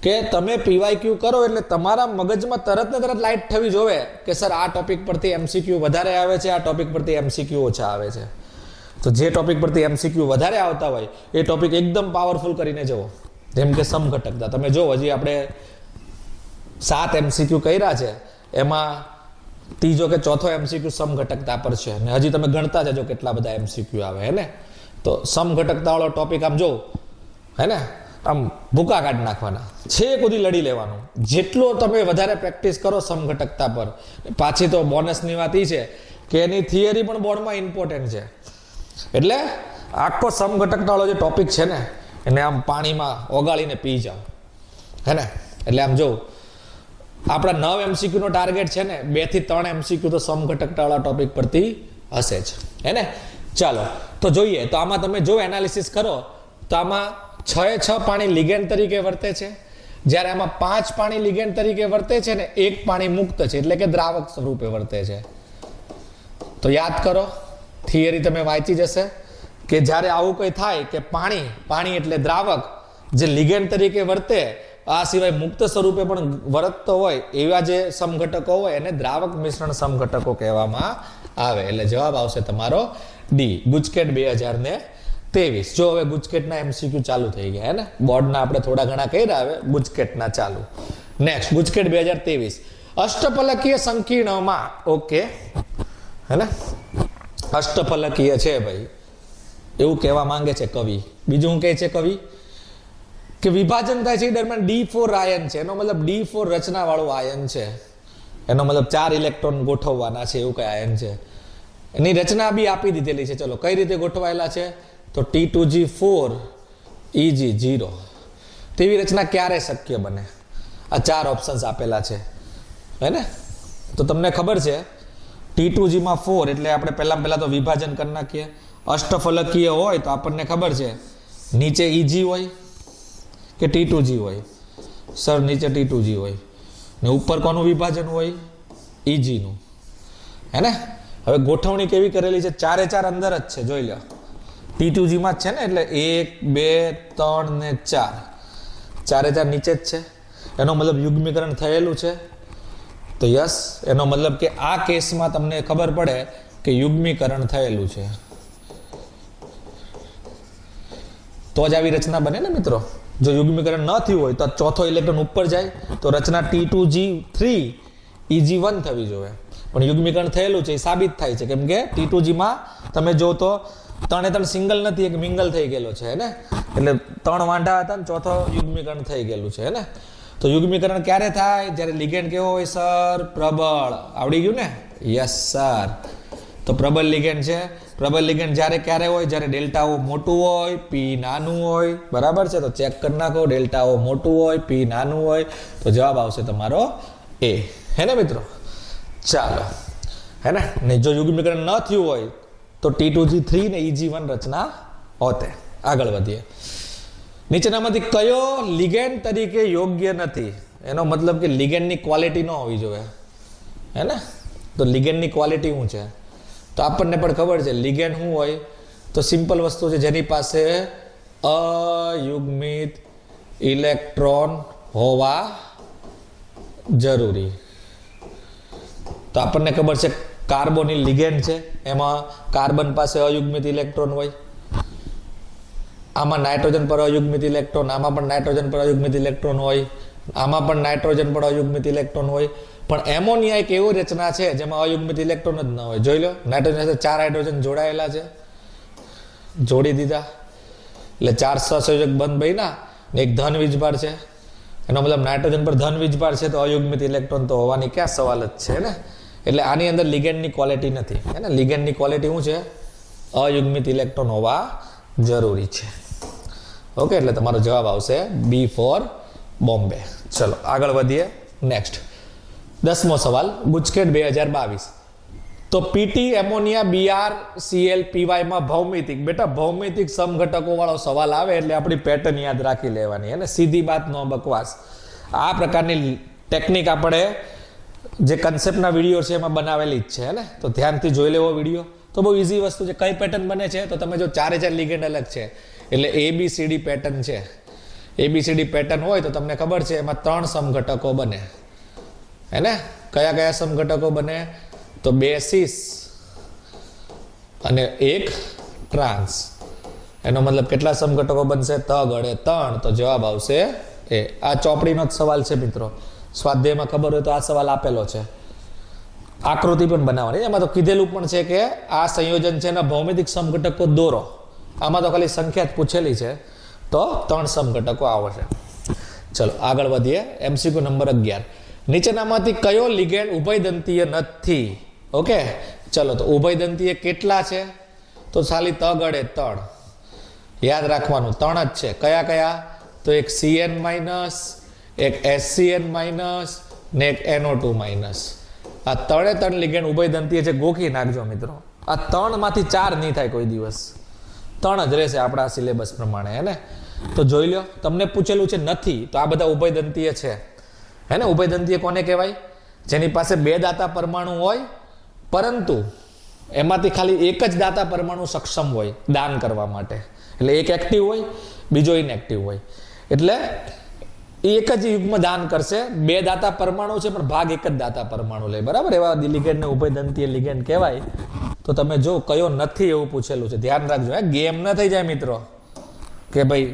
કે તમે PYQ કરો એટલે તમારા મગજમાં તરત ને તરત લાઇટ થવી જોવે કે સર આ ટોપિક પરથી MCQ વધારે આવે છે આ ટોપિક પરથી MCQ ઓછા આવે છે. તો જે ટોપિક પરથી MCQ વધારે આવતા હોય એ ટોપિક એકદમ પાવરફુલ કરીને જુઓ. જેમ કે સમઘટકતા તમે જો હજી આપણે 7 MCQ કર્યા છે એમાં ત્રીજો કે ચોથો MCQ સમઘટકતા પર છે અને હજી તમે ગણતા જજો કેટલા બધા MCQ આવે. હે ને તો સમઘટકતા વાળો ટોપિક આમ જો હે ને આમ ભૂકા કાઢી નાખવાના છે સુધી લડી લેવાનું. જેટલો તમે વધારે પ્રેક્ટિસ કરો સમઘટકતા પર. પાછી તો બોનસની વાત એ છે કે એની થિયરી પણ બોર્ડમાં ઇમ્પોર્ટન્ટ છે. એટલે આખો સમઘટકતા વાળો જે ટોપિક છે ને એને આમ પાણીમાં ઓગાળીને પી જાઓ. હે ને એટલે આમ જો આપણા 9 MCQ નો ટાર્ગેટ છે ને 2 થી 3 MCQ તો સમઘટકતા વાળા ટોપિક પરથી હશે જ. હે ને ચાલો તો જોઈએ. તો આમાં તમે જો એનાલિસિસ કરો તો આમાં 6 પાણી લિગેન્ડ તરીકે વર્તે છે જ્યારે આમાં 5 પાણી લિગેન્ડ તરીકે વર્તે છે ને 1 પાણી મુક્ત છે એટલે કે દ્રાવક સ્વરૂપે વર્તે છે. તો યાદ કરો થિયરી તમે વાંચી જશે કે જ્યારે આવું કંઈ થાય કે પાણી એટલે દ્રાવક જે લિગેન્ડ તરીકે વર્તે આ સિવાય મુક્ત સ્વરૂપે પણ વર્તતો હોય એવા જે સમઘટકો હોય એને દ્રાવક મિશ્રણ સમઘટકો કહેવામાં આવે. એટલે જવાબ આવશે તમારો ડી, ગુજકેટ 2023. જો હવે ગુજકેટના MCQ ચાલુ થઈ ગયા હે ને, બોર્ડના આપણે થોડા ઘણા કર્યા, હવે ગુજકેટના ચાલુ. નેક્સ્ટ, ગુજકેટ 2023 અષ્ટફલકીય સંકીર્ણમાં. ઓકે હે ને, અષ્ટફલકીય છે ભાઈ એવું કહેવા માંગે છે કવિ. બીજું શું કહે છે કવિ કે વિભાજન થાય છે એ દરમિયાન D4 આયન છે, એનો મતલબ D4 રચના વાળું આયન છે, એનો મતલબ 4 ઇલેક્ટ્રોન ગોઠવવાના છે એવું કઈ આયન છે. એની રચના બી આપી દીધેલી છે. ચલો કઈ રીતે ગોઠવાયેલા છે તો T2G4 Eg0. તેવી રચના ક્યારે શક્ય બને? આ 4 ઓપ્શન્સ આપેલા છે હે ને. તો તમને ખબર છે T2G માં 4 એટલે આપણે પહેલા તો વિભાજન કરી નાખીએ. અષ્ટફલકીય હોય તો આપણને ખબર છે નીચે Eg હોય કે T2G હોય. સર નીચે T2G હોય ને ઉપર કોનું વિભાજન હોય? Eg નું હે ને. હવે ગોઠવણી કેવી કરેલી છે? 4 એ 4 અંદર જ છે, જોઈ લો. T2G માં જ છે ને, એટલે 1 2 3 ને 4, 4 એ 4 નીચે જ છે. એનો મતલબ યુગ્મીકરણ થયેલું છે. તો યસ, એનો મતલબ કે આ કેસમાં તમને ખબર પડે કે યુગ્મીકરણ થયેલું છે, તો જ આવી રચના બને ને મિત્રો. જો યુગ્મીકરણ ન થયું હોય તો ચોથો ઇલેક્ટ્રોન ઉપર જાય તો રચના T2G3 Eg1 થવી જોઈએ. પણ યુગ્મીકરણ થયેલું છે એ સાબિત થાય છે, કેમ કે T2G માં તમે જો તો 3 એ 3 સિંગલ નથી, એક મિંગલ થઈ ગયેલો છે ને. એટલે 3 વાંઢા હતા ને ચોથો યુગ્મીકરણ થઈ ગયેલું છે ને. તો યુગ્મીકરણ ક્યારે થાય? જ્યારે લિગેન્ડ કેવો હોય સર? પ્રબળ. આવડી ગયું ને? Yes sir. તો પ્રબળ લિગેન્ડ છે. પ્રબળ લિગેન્ડ જ્યારે ક્યારે હોય? જ્યારે ડેલ્ટા O મોટું હોય, P નાનું હોય. બરાબર છે, તો ચેક કરી નાખો. ડેલ્ટા O મોટું હોય, P નાનું હોય, તો જવાબ આવશે તમારો A. હે ને મિત્રો? ચાલો હે ને જો યુગ્મીકરણ ન થયું હોય તો T2G3 ને Eg1 રચના હોતે. આગળ વધીએ. નીચેનામાંથી કયો લિગેન્ડ તરીકે યોગ્ય નથી? એનો મતલબ કે લિગેન્ડની ક્વોલિટી ન હોવી જોઈએ હે ને. તો લિગેન્ડની ક્વોલિટી શું છે? તો આપણને પણ ખબર છે લિગેન્ડ શું હોય. તો સિમ્પલ વસ્તુ છે, જેની પાસે અયુગ્મિત ઇલેક્ટ્રોન હોવા જરૂરી. તો આપણને ખબર છે કાર્બોનિલ લિગેન્ડ છે, એમાં કાર્બન પાસે અયુગ્મિત ઇલેક્ટ્રોન હોય. આમાં નાઇટ્રોજન પર અયુગ્મિત ઇલેક્ટ્રોન, આમાં પણ નાઇટ્રોજન પર અયુગ્મિત ઇલેક્ટ્રોન હોય, આમાં પણ નાઇટ્રોજન પર અયુગ્મિત ઇલેક્ટ્રોન હોય. પણ એમોનિયા એક એવી રચના છે જેમાં અયુગ્મિત ઇલેક્ટ્રોન જ ન હોય. જોઈ લો, નાઇટ્રોજન સાથે 4 હાઇડ્રોજન જોડાયેલા છે, જોડી દીધા એટલે 4 સહસંયોજક બંધ બન્યા ને એક ધન વીજભાર છે. એનો મતલબ નાઇટ્રોજન પર ધન વીજભાર છે, તો અયુગ્મિત ઇલેક્ટ્રોન તો હોવાની ક્યાં સવાલ જ છે ને. એટલે આની અંદર લિગેન્ડની ક્વોલિટી નથી હે ને. લિગેન્ડની ક્વોલિટી શું છે? અયુગ્મિત ઇલેક્ટ્રોન હોવા જરૂરી છે. ઓકે, એટલે તમારો જવાબ આવશે B ફોર બોમ્બે. ચલો આગળ વધીએ. નેક્સ્ટ 10મો સવાલ, ગુજકેટ 2022. તો પીટી એમોનિયા BrCl PY માં ભૌમિતિક, બેટા ભૌમિતિક સમઘટકો વાળો સવાલ આવે એટલે આપણી પેટર્ન યાદ રાખી લેવાની અને સીધી વાત નો બકવાસ. આ પ્રકારની ટેકનિક આપણે જે કન્સેપ્ટના વિડીયો છે એમાં બનાવેલી જ છે ને. તો ધ્યાનથી જોઈ લેવો વિડીયો. તો બહુ ઇઝી વસ્તુ છે. કઈ પેટર્ન બને છે? તો તમે જો 4 એ 4 લિગેન્ડ અલગ છે એટલે ABCD પેટર્ન છે. ABCD પેટર્ન હોય તો તમને ખબર છે એમાં 3 સમઘટકો બને હે ને. કયા કયા સમઘટકો બને? તો 2 સિસ અને 1 ટ્રાન્સ. એનો મતલબ કેટલા સમઘટકો બનશે? તગડે 3. તો જવાબ આવશે એ. આ ચોપડીનો જ સવાલ છે મિત્રો. સ્વાધ્યાયમાં ખબર હોય તો આ સવાલ આપેલો છે. આકૃતિ પણ બનાવવાની, એમાં તો કીધેલું પણ છે કે આ સંયોજન છે ને ભૌમિતિક સમઘટકો દોરો. આમાં તો ખાલી સંખ્યા જ પૂછેલી છે, તો 3 સમઘટકો આવશે. ચલો આગળ વધીએ. MCQ number 11. નીચેનામાંથી કયો લિગેન્ડ ઉભયદંતીય નથી? ઓકે, ચલો તો ઉભયદંતીય કેટલા છે? તો ખાલી તગડે 3. યાદ રાખવાનું 3 જ છે. કયા કયા? તો એક CN-, એક SCN- ને એક NO2-. આ 3 લિગેન્ડ ઉભયદંતીય છે. ગોખી નાખજો મિત્રો. આ 3 માંથી 4 નહીં થાય કોઈ દિવસ. 3 જ રહેશે આપણા સિલેબસ પ્રમાણે હે ને. તો જોઈ લો, તમને પૂછેલું છે નથી, તો આ બધા ઉભયદંતીય છે હે ને. ઉભયદંતીય કોને કહેવાય? જેની પાસે 2 દાતા પરમાણુ હોય પરંતુ એમાંથી ખાલી એક જ દાતા પરમાણુ સક્ષમ હોય દાન કરવા માટે. એટલે એક એક્ટિવ હોય, બીજો ઇનએક્ટિવ હોય. એટલે એ એક જ યુગ્મ દાન કરશે. બે દાતા પરમાણુ છે પણ ભાગ એક જ દાતા પરમાણુ લે, બરાબર. એવા લિગેન્ડને ઉભયદંતીય લિગેન્ડ કહેવાય. તો તમે જો કયો નથી એવું પૂછેલું છે, ધ્યાન રાખજો. ગેમ ન થઈ જાય મિત્રો કે ભાઈ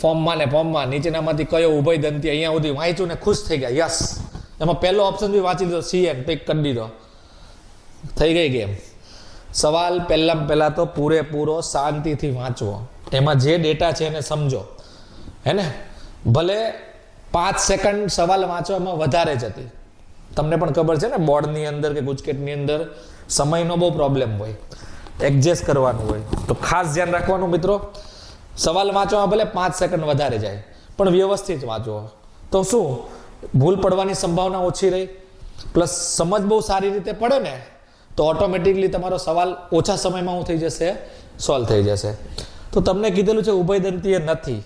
ફોર્મમાં નીચેનામાંથી કયો ઉભયદંતી અહીંયા સુધી વાંચ્યું ને ખુશ થઈ ગયા, યસ. એમાં પહેલો ઓપ્શન બી વાંચી લીધો, CN પિક કરી દીધો, થઈ ગઈ ગેમ. સવાલ પહેલા તો પૂરેપૂરો શાંતિથી વાંચવો, એમાં જે ડેટા છે એને સમજો, હે ને. ભલે 5 સેકન્ડ સવાલ વાંચવામાં વધારે જ હતી, તમને પણ ખબર છે ને, બોર્ડની અંદર કે ગુજકેટની અંદર સમયનો બહુ પ્રોબ્લેમ હોય, એડજસ્ટ કરવાનું હોય. તો ખાસ ધ્યાન રાખવાનું મિત્રો, સવાલ વાંચવામાં ભલે 5 સેકન્ડ વધારે જાય પણ વ્યવસ્થિત વાંચવો. તો શું ભૂલ પડવાની સંભાવના ઓછી રહી, પ્લસ સમજ બહુ સારી રીતે પડે ને તો ઓટોમેટિકલી તમારો સવાલ ઓછા સમયમાં શું થઈ જશે, સોલ્વ થઈ જશે. તો તમને કીધેલું છે ઉભયદંતીય નથી,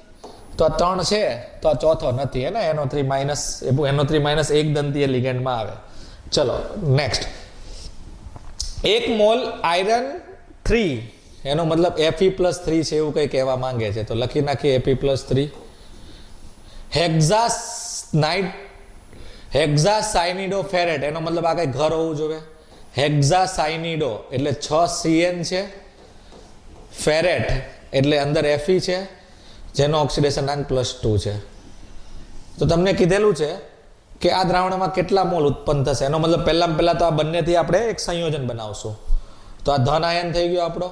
તો આ 3 છે તો આ ચોથો નથી, હે ને. NO3- એક દંતીય લિગેન્ડમાં આવે. ચલો નેક્સ્ટ. 1 મોલ આયરન 3, એનો મતલબ Fe+3 છે એવું કંઈ કહેવા માંગે છે. તો લખી નાખીએ Fe+3. હેક્ઝાસાયનિડોફેરેટ, એનો મતલબ આ કંઈ ઘર હોવું જોઈએ. હેક્ઝાસાયનિડો એટલે 6 CN છે, ફેરેટ એટલે અંદર Fe છે, જેનો ઓક્સિડેશનાંક +2 છે. તો તમને કીધેલું છે કે આ દ્રાવણમાં કેટલા મોલ ઉત્પન્ન થશે. એનો મતલબ પહેલા તો આ બંનેથી આપણે એક સંયોજન બનાવશું. તો આ ધન આયન થઈ ગયો આપણો,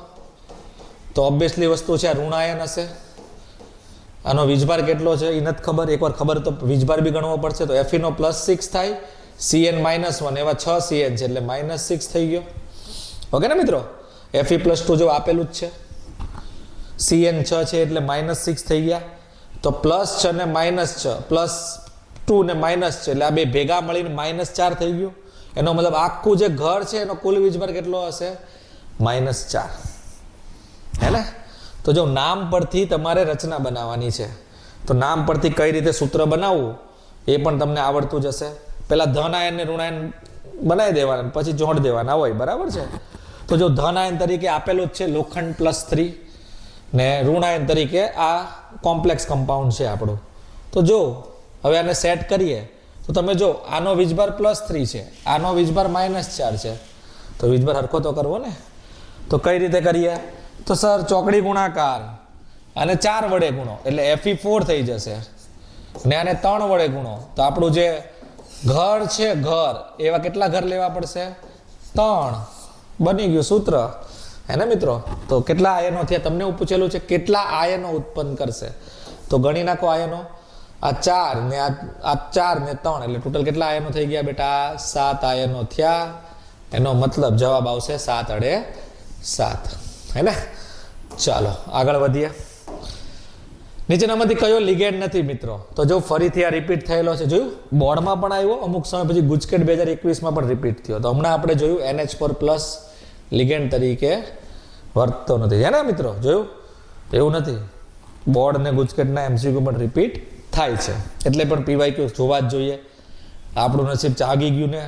તો ઓબ્વિયસલી વસ્તુ છે આ ઋણ આયન હશે. આનો વીજભાર કેટલો છે એ નથી ખબર, એકવાર ખબર તો વીજભાર બી ગણવો પડશે. તો Fe નો +6 થાય, CN -1, એવા 6 CN છે એટલે -6 થઈ ગયો. ઓકે ને મિત્રો, Fe+2 જો આપેલું જ છે, CN 6 છે એટલે -6 થઈ ગયા. તો +6 ને -6, +2 ને -6 એટલે આ બે ભેગા મળીને -4 થઈ ગયું. એનો મતલબ આખું જે ઘર છે એનો કુલ વીજભાર કેટલો હશે, -4, હે ને. તો જો નામ પરથી તમારે રચના બનાવવાની છે, તો નામ પરથી કઈ રીતે સૂત્ર બનાવવું એ પણ તમને આવડતું જશે. પહેલા ધન આયન ને ઋણ આયન બનાવી દેવાના, પછી જોડ દેવાના હોય, બરાબર છે. તો જો ધન આયન તરીકે આપેલું જ છે લોખંડ +3, ને ઋણ આયન તરીકે આ કોમ્પ્લેક્સ કમ્પાઉન્ડ છે આપણું. તો જો હવે આને સેટ કરીએ તો તમે જો આનો વીજભાર +3 છે, આનો વીજભાર -4 છે, તો વીજભાર હરખો તો કરવો ને. તો કઈ રીતે કરીએ, તો સર ચોકડી ગુણાકાર અને 4 વડે ગુણો એટલે Fe4 થઈ જશે, ને આને 3 વડે ગુણો તો આપણું જે ઘર છે ઘર, એવા કેટલા ઘર લેવા પડશે, 3. બની ગયું સૂત્ર, હે ને મિત્રો. તો કેટલા આયનો થયા તમને પૂછેલું છે, કેટલા આયનો ઉત્પન્ન કરશે. તો ગણી નાખો આયનો, આ 4 ને આ 4 ને 3 એટલે ટોટલ કેટલા આયનો થઈ ગયા બેટા, 7 આયનો થયા. એનો મતલબ જવાબ આવશે 7 અડે 7, હે ને. ચાલો આગળ વધીએ. નીચેનામાંથી કયો લિગેન્ડ નથી મિત્રો. તો જો ફરીથી આ રિપીટ થયેલો છે, જોયું બોર્ડમાં પણ આવ્યો, અમુક સમય પછી ગુજકેટ 2021માં પણ રિપીટ થયો. તો હમણાં આપણે જોયું NH4+ લિગેન્ડ તરીકે વર્તતો નથી, હે ને મિત્રો. જોયું, એવું નથી, બોર્ડ ને ગુજકેટના MCQ પણ રિપીટ થાય છે, એટલે પણ PYQ જોવા જ જોઈએ. આપણું નસીબ જાગી ગયું ને,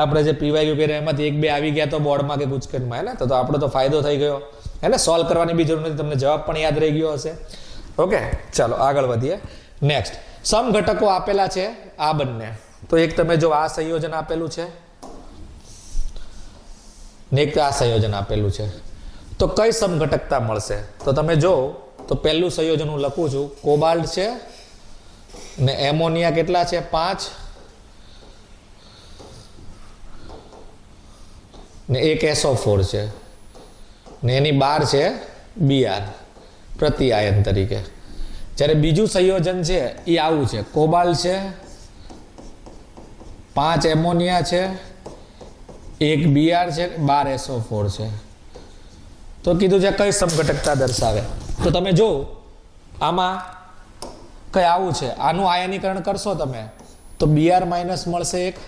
આપણે જે PYQ કર્યા એમાંથી 1-2 આવી ગયા તો બોર્ડમાં કે ગુજકેટમાં, હે ને. તો આપણો તો ફાયદો થઈ ગયો, હે ને. સોલ્વ કરવાની બી જરૂર નથી, તમને જવાબ પણ યાદ રહી ગયો હશે. ઓકે, ચાલો આગળ વધીએ. નેક્સ્ટ, સમઘટકો આપેલા છે આ બંને. તો એક તમે જો આ સંયોજન આપેલું છે ને એક આ સંયોજન આપેલું છે, તો કઈ સમઘટકતા મળશે. તો તમે જો, તો પહેલું સંયોજન હું લખું છું, કોબાલ્ટ છે ને એમોનિયા કેટલા છે, 5, ને એક SO4 છે, ને એની 12 છે Br પ્રતિ આયન તરીકે. જ્યારે બીજું સંયોજન છે એ આવું છે, કોબાલ્ટ છે, 5 એમોનિયા છે, 1 Br છે, 12 SO4 છે. તો કીધું છે કઈ સમઘટકતા દર્શાવે. તો તમે જો આમાં કઈ આવું છે, આનું આયનીકરણ કરશો તમે તો Br- મળશે 1,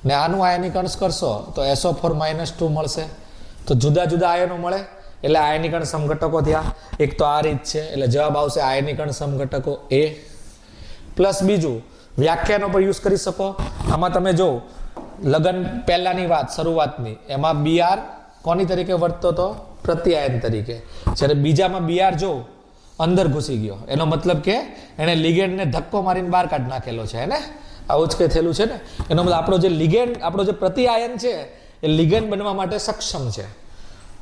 ને આનું આયનીકરણ કરશો તો SO4- 2 મળશે. તો જુદા જુદા આયનો મળે એટલે આયનીકરણ સમઘટકો થયા. એક તો આ રીત છે, એટલે જવાબ આવશે આયનીકરણ સમઘટકો A. પ્લસ બીજું વ્યાખ્યાનો પર યુઝ કરી શકો. આમાં તમે જો લગન પહેલાની વાત શરૂઆતની, એમાં Br કોની તરીકે વર્તતો હતો, પ્રતિ આયન તરીકે. જ્યારે બીજામાં Br જો અંદર ઘૂસી ગયો. એનો મતલબ કે એને લિગેન્ડને ધક્કો મારીને બહાર કાઢી નાખેલો છે ને, આવું જ કંઈ થયેલું છે ને. એનો મતલબ આપણો જે લિગેન્ડ, આપણો જે પ્રતિઆયન છે એ લિગેન્ડ બનવા માટે સક્ષમ છે,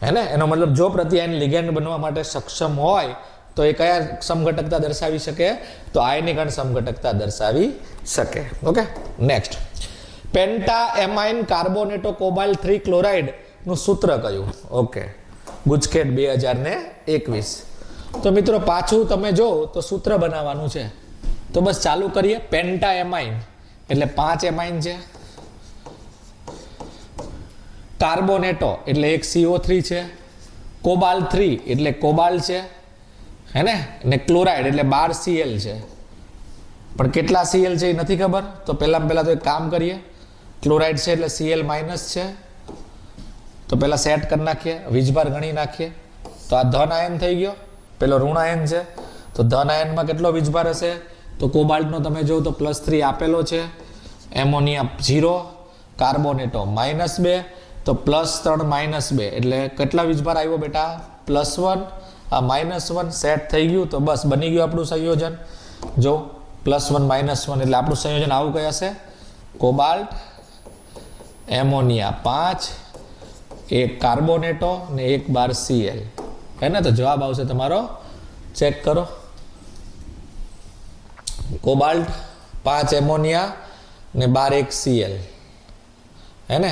હે ને. એનો મતલબ જો પ્રતિઆયન લિગેન્ડ બનવા માટે સક્ષમ હોય તો એ કયા સમઘટકતા દર્શાવી શકે? તો આયનીકરણ સમઘટકતા દર્શાવી શકે. Okay, next. Penta amine carbonato cobalt 3 chloride નું સૂત્ર કયું? ઓકે, ગુજકેટ 2021. તો મિત્રો પાછું તમે જો તો સૂત્ર બનાવવાનું છે. તો બસ ચાલુ કરીએ. પેન્ટા એમાઇન એટલે 5 એમાઇન છે. કાર્બોનેટો એટલે એક CO3 છે. કોબાલ્ટ 3 એટલે કોબાલ્ટ છે, હે ને. અને ક્લોરાઇડ એટલે 12 Cl છે. પણ કેટલા Cl છે એ નથી ખબર. તો પહેલા તો એક કામ કરીએ. ક્લોરાઇડ છે એટલે Cl માઇનસ છે. તો પહેલા સેટ કરી નાખીએ, વીજભાર ગણી નાખીએ. તો આ ધન આયન થઈ ગયો, પેલો ઋણ આયન છે. તો ધન આયનમાં કેટલો વીજભાર હશે? તો કોબાલ્ટનો તમે જો તો +3 આપેલો છે. એમોનિયા 0, કાર્બોનેટો -2, તો +3 -2 એટલે કેટલા વીજભાર આવ્યો બેટા? +1. આ -1 સેટ થઈ ગયું. તો બસ બની ગયું આપણું સંયોજન. જો +1 -1 એટલે આપણું સંયોજન આવું કઈ હશે? કોબાલ્ટ, એમોનિયા 5, એક કાર્બોનેટો ને 1 બાર Cl, હે ને. તો જવાબ આવશે તમારો, ચેક કરો. કોબાલ્ટ 5 એમોનિયા ને 12 1 Cl, હે ને.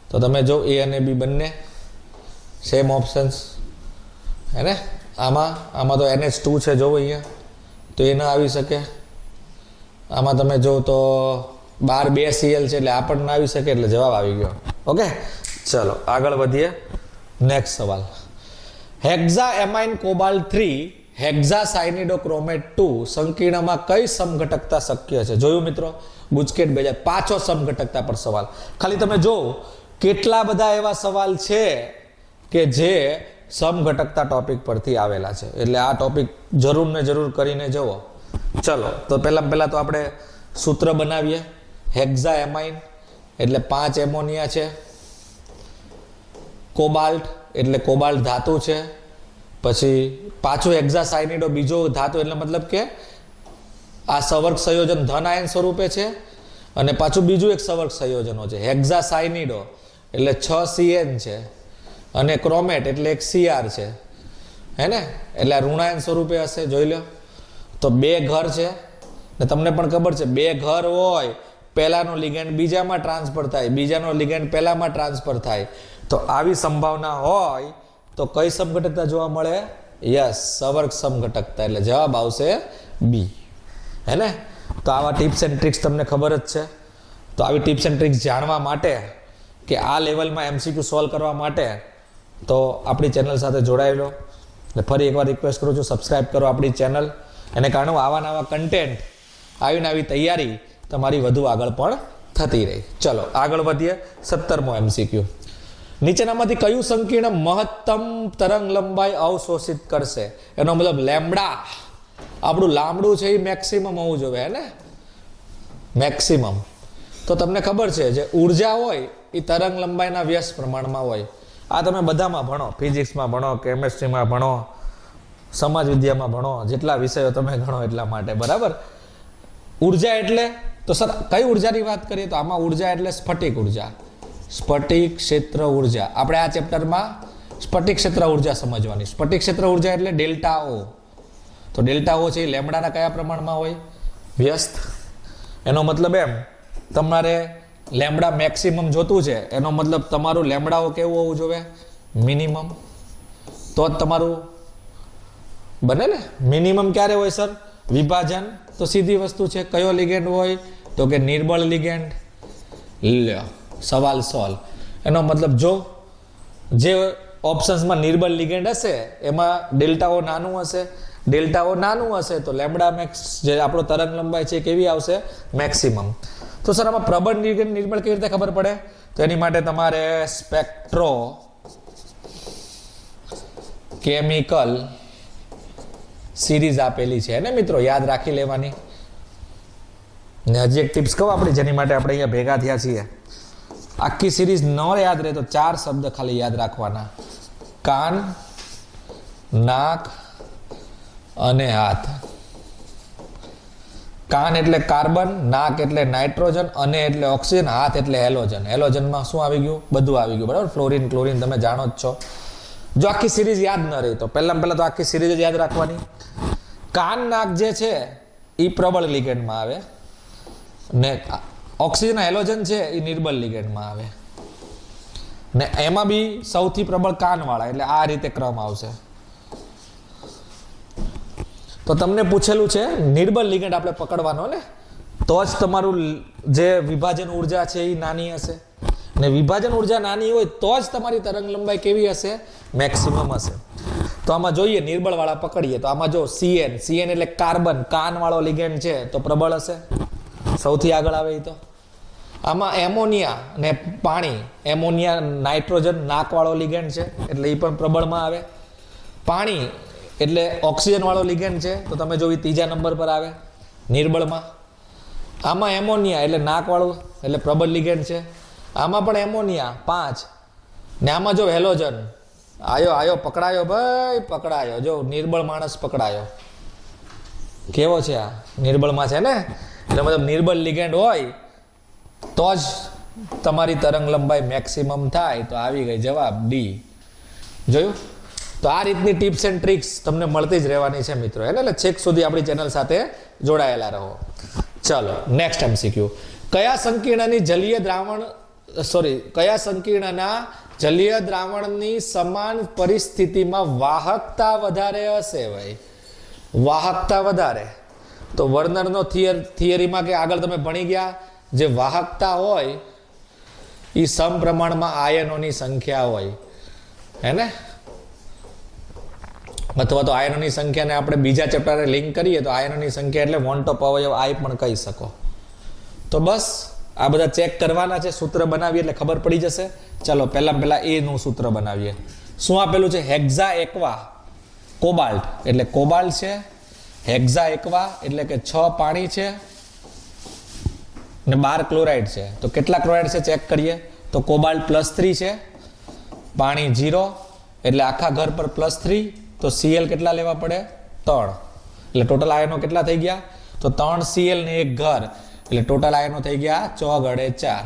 તો તમે જો A અને B બંને સેમ ઓપ્શન્સ, હે ને. આમાં તો NH2 છે, જોવો અહીંયા. તો એ ના આવી શકે. આમાં તમે જો તો 12 2 Cl છે એટલે આ પણ ના આવી શકે. એટલે જવાબ આવી ગયો. ઓકે, ચલો આગળ વધીએ. નેક્સ્ટ સવાલ. હેક્ઝા એમાઇન કોબાલ્ટ 3 હેક્ઝા સાયનિડો ક્રોમેટ 2 સંકીર્ણમાં કઈ સમઘટકતા શક્ય છે? જોયું મિત્રો, ગુજકેટ 2005 સમઘટકતા પર સવાલ. ખાલી તમે જો કેટલા બધા એવા સવાલ છે કે જે સમઘટકતા ટોપિક પરથી આવેલા છે. એટલે આ ટોપિક જરૂર ને જરૂર કરીને જુઓ. ચલો, તો પહેલા તો આપણે સૂત્ર બનાવીએ. હેક્ઝા એમાઇન એટલે 5 એમોનિયા છે. કોબાલ્ટ એટલે કોબાલ્ટ ધાતુ છે. પછી પાછું હેક્ઝાસાયનિડો બીજો ધાતુ, એટલે મતલબ કે આ સવર્ગ સંયોજન ધન આયન સ્વરૂપે છે. અને પાછું બીજું એક સવર્ગ સંયોજનો છે. હેક્ઝાસાયનિડો એટલે 6 CN છે. અને ક્રોમેટ એટલે 1 Cr છે, હે ને. એટલે આ ઋણાયન સ્વરૂપે હશે. જોઈ લો. તો 2 ઘર છે ને તમને પણ ખબર છે 2 ઘર હોય, પહેલાનો લિગેન્ડ બીજામાં ટ્રાન્સફર થાય, બીજાનો લિગેન્ડ પહેલામાં ટ્રાન્સફર થાય. તો આવી સંભાવના હોય તો કઈ સમઘટકતા જોવા મળે? યસ, સવર્ગ સમઘટકતા. એટલે જવાબ આવશે B, હે ને. તો આવા ટિપ્સ એન્ડ ટ્રિક્સ તમને ખબર જ છે. તો આવી ટિપ્સ એન્ડ ટ્રિક્સ જાણવા માટે કે આ લેવલમાં MCQ સોલ્વ કરવા માટે તો આપણી ચેનલ સાથે જોડાયેલો. એટલે ફરી એકવાર રિક્વેસ્ટ કરું છું, સબસ્ક્રાઇબ કરો આપણી ચેનલ. એને કારણે આવા નવા કન્ટેન્ટ, આવી તૈયારી તમારી વધુ આગળ પણ થતી રહી. ચલો આગળ વધીએ. 17મો MCQ. નીચેનામાંથી કયું સંકીર્ણ મહત્તમ તરંગ લંબાઈ અવશોષિત કરશે? એનો મતલબ લેમ્બડા, આપણું લાંબડું છે એ મેક્સિમમ હોવું જોઈએ, હે ને. મેક્સિમમ. તો તમને ખબર છે જે ઉર્જા હોય એ તરંગ લંબાઈના વ્યસ્ત પ્રમાણમાં હોય. આ તમે બધામાં ભણો, ફિઝિક્સમાં ભણો, કેમેસ્ટ્રીમાં ભણો, સમાજ વિદ્યામાં ભણો, જેટલા વિષયો તમે ગણો એટલા માટે, બરાબર. ઉર્જા એટલે તો સર કઈ ઉર્જાની વાત કરીએ? તો આમાં ઉર્જા એટલે સ્ફટિક ઉર્જા, સ્ફટિક ક્ષેત્ર ઉર્જા. આપણે આ ચેપ્ટરમાં સ્ફટિક ક્ષેત્ર ઉર્જા સમજવાની. સ્ફટિક ક્ષેત્ર ઉર્જા એટલે ડેલ્ટા O. તો ડેલ્ટા O છે એ લેમ્બડાના કયા પ્રમાણમાં હોય? વ્યસ્ત. એનો મતલબ એમ, તમારે લેમ્બડા મેક્સિમમ જોતું છે, એનો મતલબ તમારું લેમ્બડા O કેવું હોવું જોઈએ? મિનિમમ. તો જ તમારું બને ને. મિનિમમ ક્યારે હોય સર? વિભાજન. તો સીધી વસ્તુ છે. કયો લિગેન્ડ હોય? તો કે નિર્બળ લિગેન્ડ. લ્યો, સવાલ સોલ્વ. એનો મતલબ જો જે ઓપ્શન્સમાં નિર્બળ લિગેન્ડ હશે એમાં ડેલ્ટા O નાનું હશે. ડેલ્ટા O નાનું હશે તો લેમ્બડા મેક્સ જે આપણો તરંગ લંબાઈ છે કેવી આવશે? મેક્સિમમ. તો સર આમાં પ્રબળ લિગેન્ડ નિર્બળ કેવી રીતે ખબર પડે? તો એની માટે તમારે સ્પેક્ટ્રો કેમિકલ સિરીઝ આપેલી છે ને મિત્રો, યાદ રાખી લેવાની. ને હજી એક ટિપ્સ કહું આપણી, જેની માટે આપણે અહીંયા ભેગા થયા છીએ. આખી સિરીઝ ન યાદ રહે તો 4 શબ્દ ખાલી યાદ રાખવાના: કાન, નાક, અને હાથ. કાન એટલે કાર્બન, નાક એટલે નાઇટ્રોજન, અને એટલે ઓક્સિજન, હાથ એટલે હેલોજન. હેલોજનમાં શું આવી ગયું? બધું આવી ગયું, બરાબર. ફ્લોરિન, ક્લોરિન તમે જાણો જ છો. જો આખી સિરીઝ યાદ ન રહી તો પહેલા તો આખી સિરીઝ જ યાદ રાખવાની. કાન, નાક જે છે એ પ્રબળ લિગેન્ડમાં આવે, ને ઓક્સિજન હેલોજન છે એ નિર્બળ લિગેન્ડમાં આવે, ને એમાં બી સૌથી પ્રબળ કાનવાળા, એટલે આ રીતે ક્રમ આવશે. તો તમને પૂછેલું છે નિર્બળ લિગેન્ડ આપણે પકડવાનો ને, તો જ તમારું જે વિભાજન ઉર્જા છે એ નાની હશે, ને વિભાજન ઉર્જા નાની હોય તો જ તમારી તરંગ લંબાઈ કેવી હશે? મેક્સિમમ હશે. તો આમાં જોઈએ નિર્બળ વાળા પકડીએ તો આમાં જો CN એટલે કાર્બન, કાન વાળો લિગેન્ડ છે તો પ્રબળ હશે, સૌથી આગળ આવે એ તો. આમાં એમોનિયા ને પાણી, એમોનિયા નાઇટ્રોજન નાક વાળો લિગેન્ડ છે એટલે એ પણ પ્રબળમાં આવે. પાણી એટલે ઓક્સિજન વાળો લિગેન્ડ છે તો તમે જો એ ત્રીજા નંબર પર આવે નિર્બળમાં. આમાં એમોનિયા એટલે નાક વાળું એટલે પ્રબળ લિગેન્ડ છે. આમાં પણ એમોનિયા 5, ને આમાં જો હેલોજન આયો પકડાયો ભાઈ, પકડાયો. જો નિર્બળ માણસ પકડાયો. કેવો છે આ? નિર્બળમાં છે ને, એટલે મતલબ નિર્બળ લિગેન્ડ હોય તો જ તમારી તરંગ લંબાઈ મેક્સિમમ થાય. તો આવી ગઈ જવાબ ડી. જોયું? તો આ રીતની ટિપ્સ એન્ડ ટ્રિક્સ તમને મળતી જ રહેવાની છે મિત્રો, એટલે છેક સુધી આપણી ચેનલ સાથે જોડાયેલા રહો. ચલો નેક્સ્ટ MCQ. કયા સંકીર્ણના જલીય દ્રાવણની સમાન પરિસ્થિતિમાં વાહકતા વધારે હશે? ભાઈ વાહકતા વધારે તો વર્નરનો થિયરીમાં કે આગળ તમે ભણી ગયા, જે વાહકતા હોય એ સમપ્રમાણમાં આયનોની સંખ્યા હોય, હે ને? અથવા તો આયનોની સંખ્યાને આપણે બીજા ચેપ્ટરે લિંક કરીએ તો આયનોની સંખ્યા એટલે વોન્ટ-ઓફ અવયવ આય પણ કહી શકો. તો બસ આ બધા ચેક કરવાના છે, સૂત્ર બનાવીએ એટલે ખબર પડી જશે. ચલો પહેલા એનું સૂત્ર બનાવીએ. શું આપેલું છે? હેક્ઝા એક્વા કોબાલ્ટ એટલે કોબાલ્ટ છે, હેક્ઝા એક્વા એટલે કે 6 પાણી છે ને 12 ક્લોરાઇડ છે. તો કેટલા ક્લોરાઇડ છે ચેક કરીએ. તો કોબાલ્ટ +3 છે, પાણી 0 એટલે આખા ઘર પર +3. તો Cl કેટલા લેવા પડે? 3. એટલે ટોટલ આયનો કેટલા થઈ ગયા? તો 3 Cl ને 1 ઘર એટલે ટોટલ આયનો થઈ ગયા 4 ગડે 4,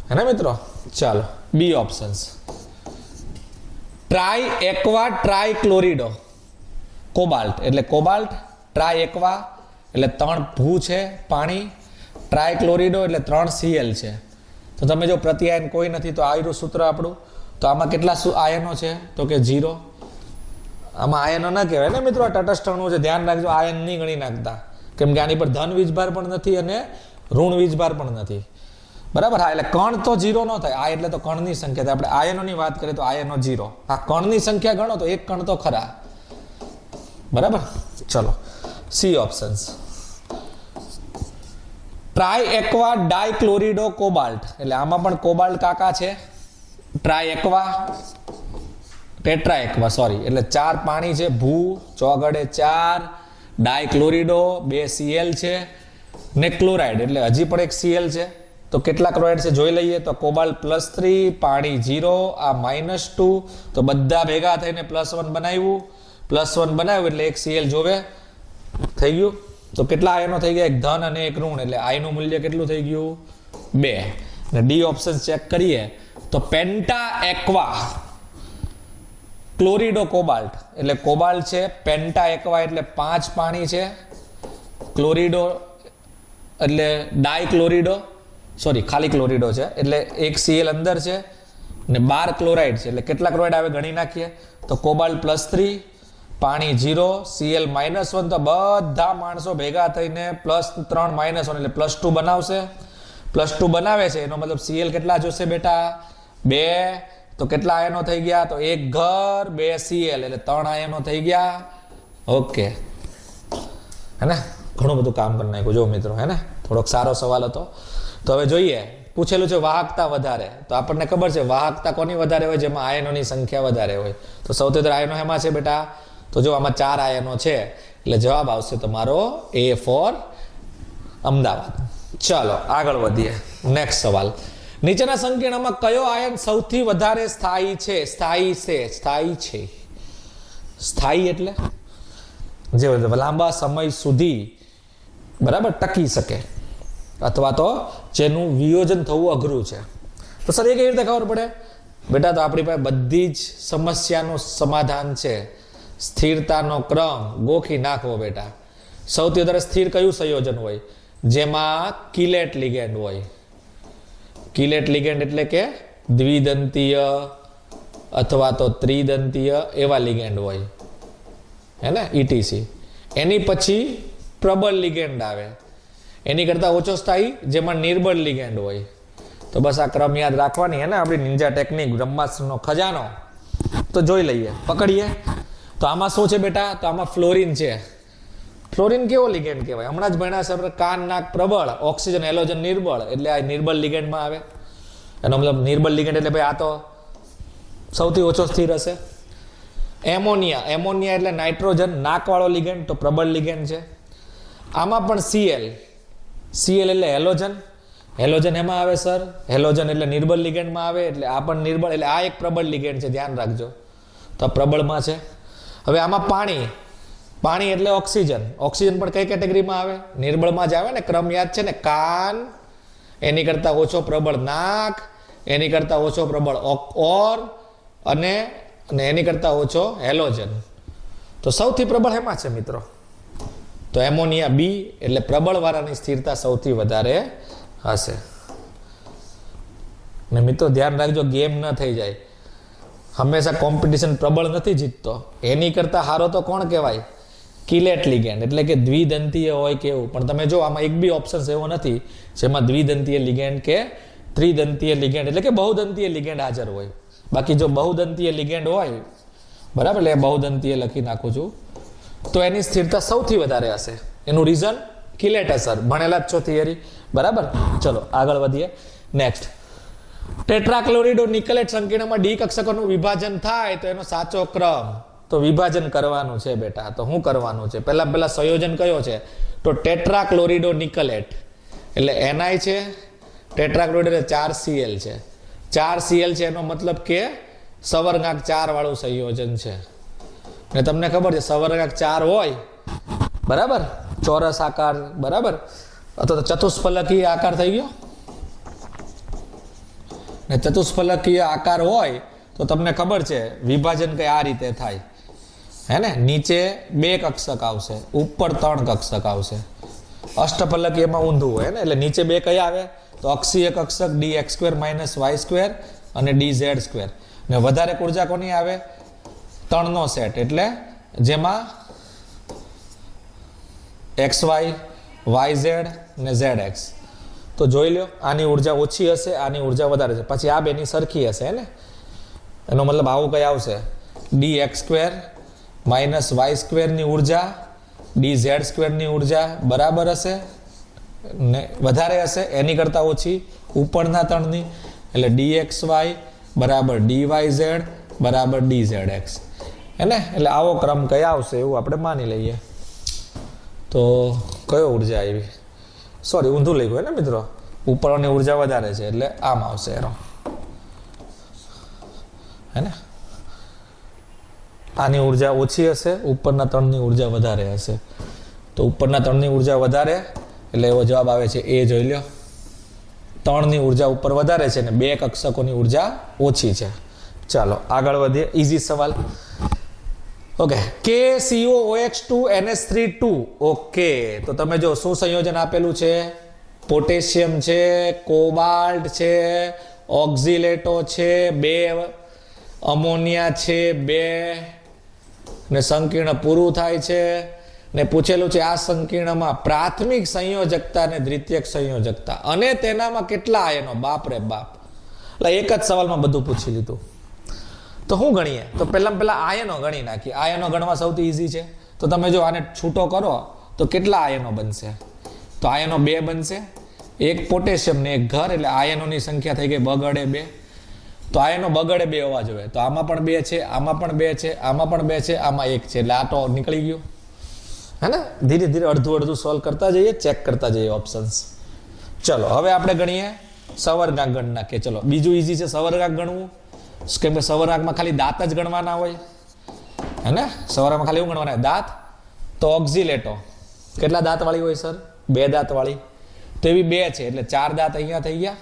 હે ને મિત્રો? ચાલો B options. Tri aqua tri chlorido cobalt એટલે કોબાલ્ટ, ટ્રાય એક્વા એટલે 3 ભૂ છે પાણી, ટ્રાય ક્લોરિડો એટલે 3 Cl છે. તો તમે જો પ્રત્યાયન કોઈ નથી તો આવ્યું સૂત્ર આપણું. તો આમાં કેટલા આયનો છે? તો કે 0. આમાં આયનો ના કહેવાય ને મિત્રો, આ તટસ્થ અણુ છે, ધ્યાન રાખજો. આયન નહીં ગણી નાખતા, કેમ કે આની પર ધન વીજભાર પણ નથી અને ઋણ વીજભાર પણ નથી, બરાબર? હા, એટલે કણ તો 0 ન થાય. આ એટલે તો કણની સંખ્યા થાય. આપણે આયનોની વાત કરીએ તો આયનો 0. આ કણની સંખ્યા ગણો તો એક કણ તો ખરા, બરાબર? ચલો C options. Tri aqua dichlorido cobalt એટલે આમાં પણ કોબાલ્ટ કાકા છે. Tri aqua tetra aqua sorry એટલે 4 પાણી છે, ભૂ 4 ગડે 4, ડાયક્લોરિડો 2 Cl છે, ને ક્લોરાઇડ એટલે હજી પણ એક Cl છે. તો કેટલા ક્લોરાઇડ છે જોઈ લઈએ. તો કોબાલ્ટ +3, પાણી 0, આ -2, તો બધા ભેગા થઈને +1 બનાવ્યું. +1 બનાવ્યું એટલે એક Cl જોવે, થઈ ગયું. તો કેટલા આયનો થઈ ગયા? એક ધન અને એક ઋણ એટલે આયનું મૂલ્ય કેટલું થઈ ગયું? 2. અને ડી ઓપ્શન ચેક કરીએ તો પેન્ટા એક્વા ક્લોરિડો કોબાલ્ટ એટલે કોબાલ્ટ છે, પેન્ટા એક્વા એટલે 5 પાણી છે, ક્લોરિડો એટલે ડાયક્લોરિડો સોરી ખાલી ક્લોરિડો છે એટલે એક Cl અંદર છે, ને 12 ક્લોરાઇડ છે એટલે કેટલા ક્લોરાઇડ આવે ગણી નાખીએ. તો કોબાલ્ટ +3, પાણી 0, Cl -1. તો બધા માણસો ભેગા થઈને +3 -1 એટલે +2 બનાવશે. +2 બનાવે છે એનો મતલબ Cl કેટલા જોશે બેટા? 2. તો કેટલા આયનો થઈ ગયા? તો એક ઘર 2 Cl એટલે 3 આયનો થઈ ગયા. ઓકે, હે ને? ઘણું બધું કામ કરી નાખ્યું જો મિત્રો, હે ને? થોડોક સારો સવાલ હતો. તો હવે જોઈએ, પૂછેલું છે વાહકતા વધારે. તો આપણને ખબર છે વાહકતા કોની વધારે હોય? જેમાં આયનોની સંખ્યા વધારે હોય. તો સૌથી વધારે આયનો એમાં છે બેટા? તો જો આમાં 4 આયનો છે એટલે જવાબ આવશે તમારો A ફોર અમદાવાદ. ચાલો આગળ વધીએ. નેક્સ્ટ સવાલ. નીચેના સંકીર્ણમાં કયો આયન સૌથી વધારે સ્થાયી છે? સ્થાયી એટલે જે લાંબા સમય સુધી બરાબર ટકી શકે અથવા તો જેનું વિયોજન થવું અઘરું છે. તો સર એ કેવી રીતે ખબર પડે? બેટા તો આપણી પાસે બધી જ સમસ્યાનું સમાધાન છે. સ્થિરતાનો ક્રમ ગોખી નાખવો બેટા. સૌથી વધારે સ્થિર કયું સંયોજન હોય? જેમાં કિલેટ લિગેન્ડ હોય. કિલેટ લિગેન્ડ એટલે કે દ્વિદંતીય અથવા તો ત્રિદંતીય એવા લિગેન્ડ હોય, હે ને, ઇટીસી. એની પછી પ્રબળ લિગેન્ડ આવે. એની કરતાં ઓછો સ્થાયી જેમાં નિર્બળ લિગેન્ડ હોય. તો બસ આ ક્રમ યાદ રાખવાની, હે ને, આપણી નિંજા ટેકનિક બ્રહ્માસ્ત્રનો ખજાનો. તો જોઈ લઈએ, પકડીએ. તો આમાં શું છે બેટા? તો આમાં ફ્લોરિન છે. ફ્લોરિન કેવો લિગેન્ડ કહેવાય? હમણાં જ ભણ્યા છે આપણે. કાન નાક પ્રબળ, ઓક્સિજન હેલોજન નિર્બળ, એટલે આ નિર્બળ લિગેન્ડમાં આવે. એનો મતલબ નિર્બળ લિગેન્ડ એટલે ભાઈ આ તો સૌથી ઓછો સ્થિર હશે. એમોનિયા, એમોનિયા એટલે નાઇટ્રોજન નાકવાળો લિગેન્ડ, તો પ્રબળ લિગેન્ડ છે. આમાં પણ સીએલ, સીએલ એટલે હેલોજન. હેલોજન એમાં આવે સર. હેલોજન એટલે નિર્બળ લિગેન્ડમાં આવે, એટલે આ પણ નિર્બળ, એટલે આ એક પ્રબળ લિગેન્ડ છે, ધ્યાન રાખજો. તો પ્રબળમાં છે. હવે આમાં પાણી, પાણી એટલે ઓક્સિજન. ઓક્સિજન પણ કઈ કેટેગરીમાં આવે? નિર્બળમાં જ આવે ને. ક્રમ યાદ છે ને, કાન, એની કરતાં ઓછો પ્રબળ નાક, એની કરતાં ઓછો પ્રબળ ઓર, અને એની કરતાં ઓછો હેલોજન. તો સૌથી પ્રબળ એમાં છે મિત્રો. તો એમોનિયા બી એટલે પ્રબળ વાળાની સ્થિરતા સૌથી વધારે હશે. ને મિત્રો ધ્યાન રાખજો, ગેમ ન થઈ જાય. હંમેશા કોમ્પિટિશન પ્રબળ નથી જીતતો. એની કરતાં હારો તો કોણ કહેવાય? કિલેટ લિગેન્ડ, એટલે કે દ્વિદંતીય હોય કેવું. પણ તમે જો આમાં એક બી ઓપ્શન એવો નથી જેમાં દ્વિદંતીય લિગેન્ડ કે ત્રિદંતીય લિગેન્ડ એટલે કે બહુદંતીય લિગેન્ડ હાજર હોય. બાકી જો બહુદંતીય લિગેન્ડ હોય, બરાબર, એટલે બહુદંતીય લખી નાખું છું, તો એની સ્થિરતા સૌથી વધારે હશે. એનું રીઝન કિલેટ અસર. ભણેલા જ છો થિયરી, બરાબર. ચલો આગળ વધીએ. નેક્સ્ટ, ટેટ્રાક્લોરિડો નિકલેટ સંકીર્ણમાં ડી કક્ષકોનું વિભાજન થાય તો એનો સાચો ક્રમ. તો વિભાજન કરવાનું છે બેટા. તો શું કરવાનું છે? પહેલા સંયોજન કયો છે? તો ટેટ્રાક્લોરિડો નિકલેટ એટલે NI છે. ટેટ્રાક્લોરિડો એટલે 4Cl છે. 4Cl છે એનો મતલબ કે સવર્ગાંક 4 વાળું સંયોજન છે. ને તમને ખબર છે સવર્ગાંક 4 હોય, બરાબર, ચોરસ આકાર, બરાબર, અથવા તો ચતુષ્ફલકીય આકાર થઈ ગયો. ને ચતુષ્ફલકીય આકાર હોય તો તમને ખબર છે વિભાજન કઈ આ રીતે થાય, હે ને. નીચે 2 કક્ષક આવશે, ઉપર 3 કક્ષક આવશે. અષ્ટફલકીયમાં ઊંધું હોય ને, એટલે નીચે 2 કયા આવે? તો અક્ષીય કક્ષક dx² - y² અને dz². ને વધારે ઉર્જા કોની આવે? 3 નો સેટ, એટલે જેમાં xy, yz ને zx. તો જોઈ લો, આની ઉર્જા ઓછી હશે, આની ઉર્જા વધારે છે. પછી આ બેની સરખી હશે, હે ને. એનો મતલબ આવું કઈ આવશે? dx² - y² ની ઉર્જા dz² ની ઉર્જા બરાબર હશે ને વધારે હશે, એની કરતાં ઓછી ઉપરના 3ની, એટલે dxy બરાબર dyz બરાબર dzx, હે ને. એટલે આવો ક્રમ કયા આવશે એવું આપણે માની લઈએ. તો કયો ઉર્જા આવી? સોરી, ઊંધું લઈ ગયું ને મિત્રો. ઉપરની ઉર્જા વધારે છે એટલે આમ આવશે એનો, હે ને. આની ઉર્જા ઓછી હશે, ઉપરના 3ની ઉર્જા વધારે હશે. તો ઉપરના 3ની ઉર્જા વધારે એટલે એવો જવાબ આવે છે એ. જોઈ લો, 3ની ઉર્જા ઉપર વધારે છે ને 2 કક્ષકોની ઉર્જા ઓછી છે. ચાલો આગળ વધીએ. ઇઝી સવાલ. Okay, KCOOH2NH3 okay. તો તમે જો શું સંયોજન આપેલું છે? પોટેશિયમ છે, કોબાલ્ટ છે, ઓક્ઝિલેટો છે, 2 અમોનિયા છે, 2 ને સંકીર્ણ પૂરું થાય છે. ને પૂછેલું છે આ સંકીર્ણમાં પ્રાથમિક સંયોજકતા અને દ્વિતીયક સંયોજકતા અને તેનામાં કેટલા આયનો. બાપ રે બાપ, એટલે એક જ સવાલમાં બધું પૂછી લીધું. તો શું ગણીએ? તો પહેલા આયનો ગણી નાખીએ. આયનો ગણવા સૌથી ઈઝી છે. તો તમે જો આને છૂટો કરો તો કેટલા આયનો બનશે? તો આયનો 2 બનશે. એક પોટેશિયમ ને એક ઘર, એટલે આયનોની સંખ્યા થઈ ગઈ બગડે 2. તો આયનો બગડે 2 હોવા જોઈએ. તો આમાં પણ 2 છે, આમાં પણ 2 છે, આમાં પણ 2 છે, આમાં 1 છે, એટલે આ તો નીકળી ગયું, હે ને. ધીરે ધીરે અડધું સોલ્વ કરતા જઈએ, ચેક કરતા જઈએ ઓપ્શન્સ. ચલો હવે આપણે ગણીએ સવર્ગાંક ગણ નાખીએ. ચલો બીજું ઈઝી છે સવર્ગાંક ગણવું, કેમ કે સવર્ગાંકમાં ખાલી દાંત જ ગણવાના હોય, હે ને. સવર્ગાંકમાં ખાલી એવું ગણવાના દાંત. તો ઓક્ઝિલેટો કેટલા દાંતવાળી હોય સર? 2 દાંતવાળી. તો એવી 2 છે એટલે 4 દાંત અહીંયા થઈ ગયા.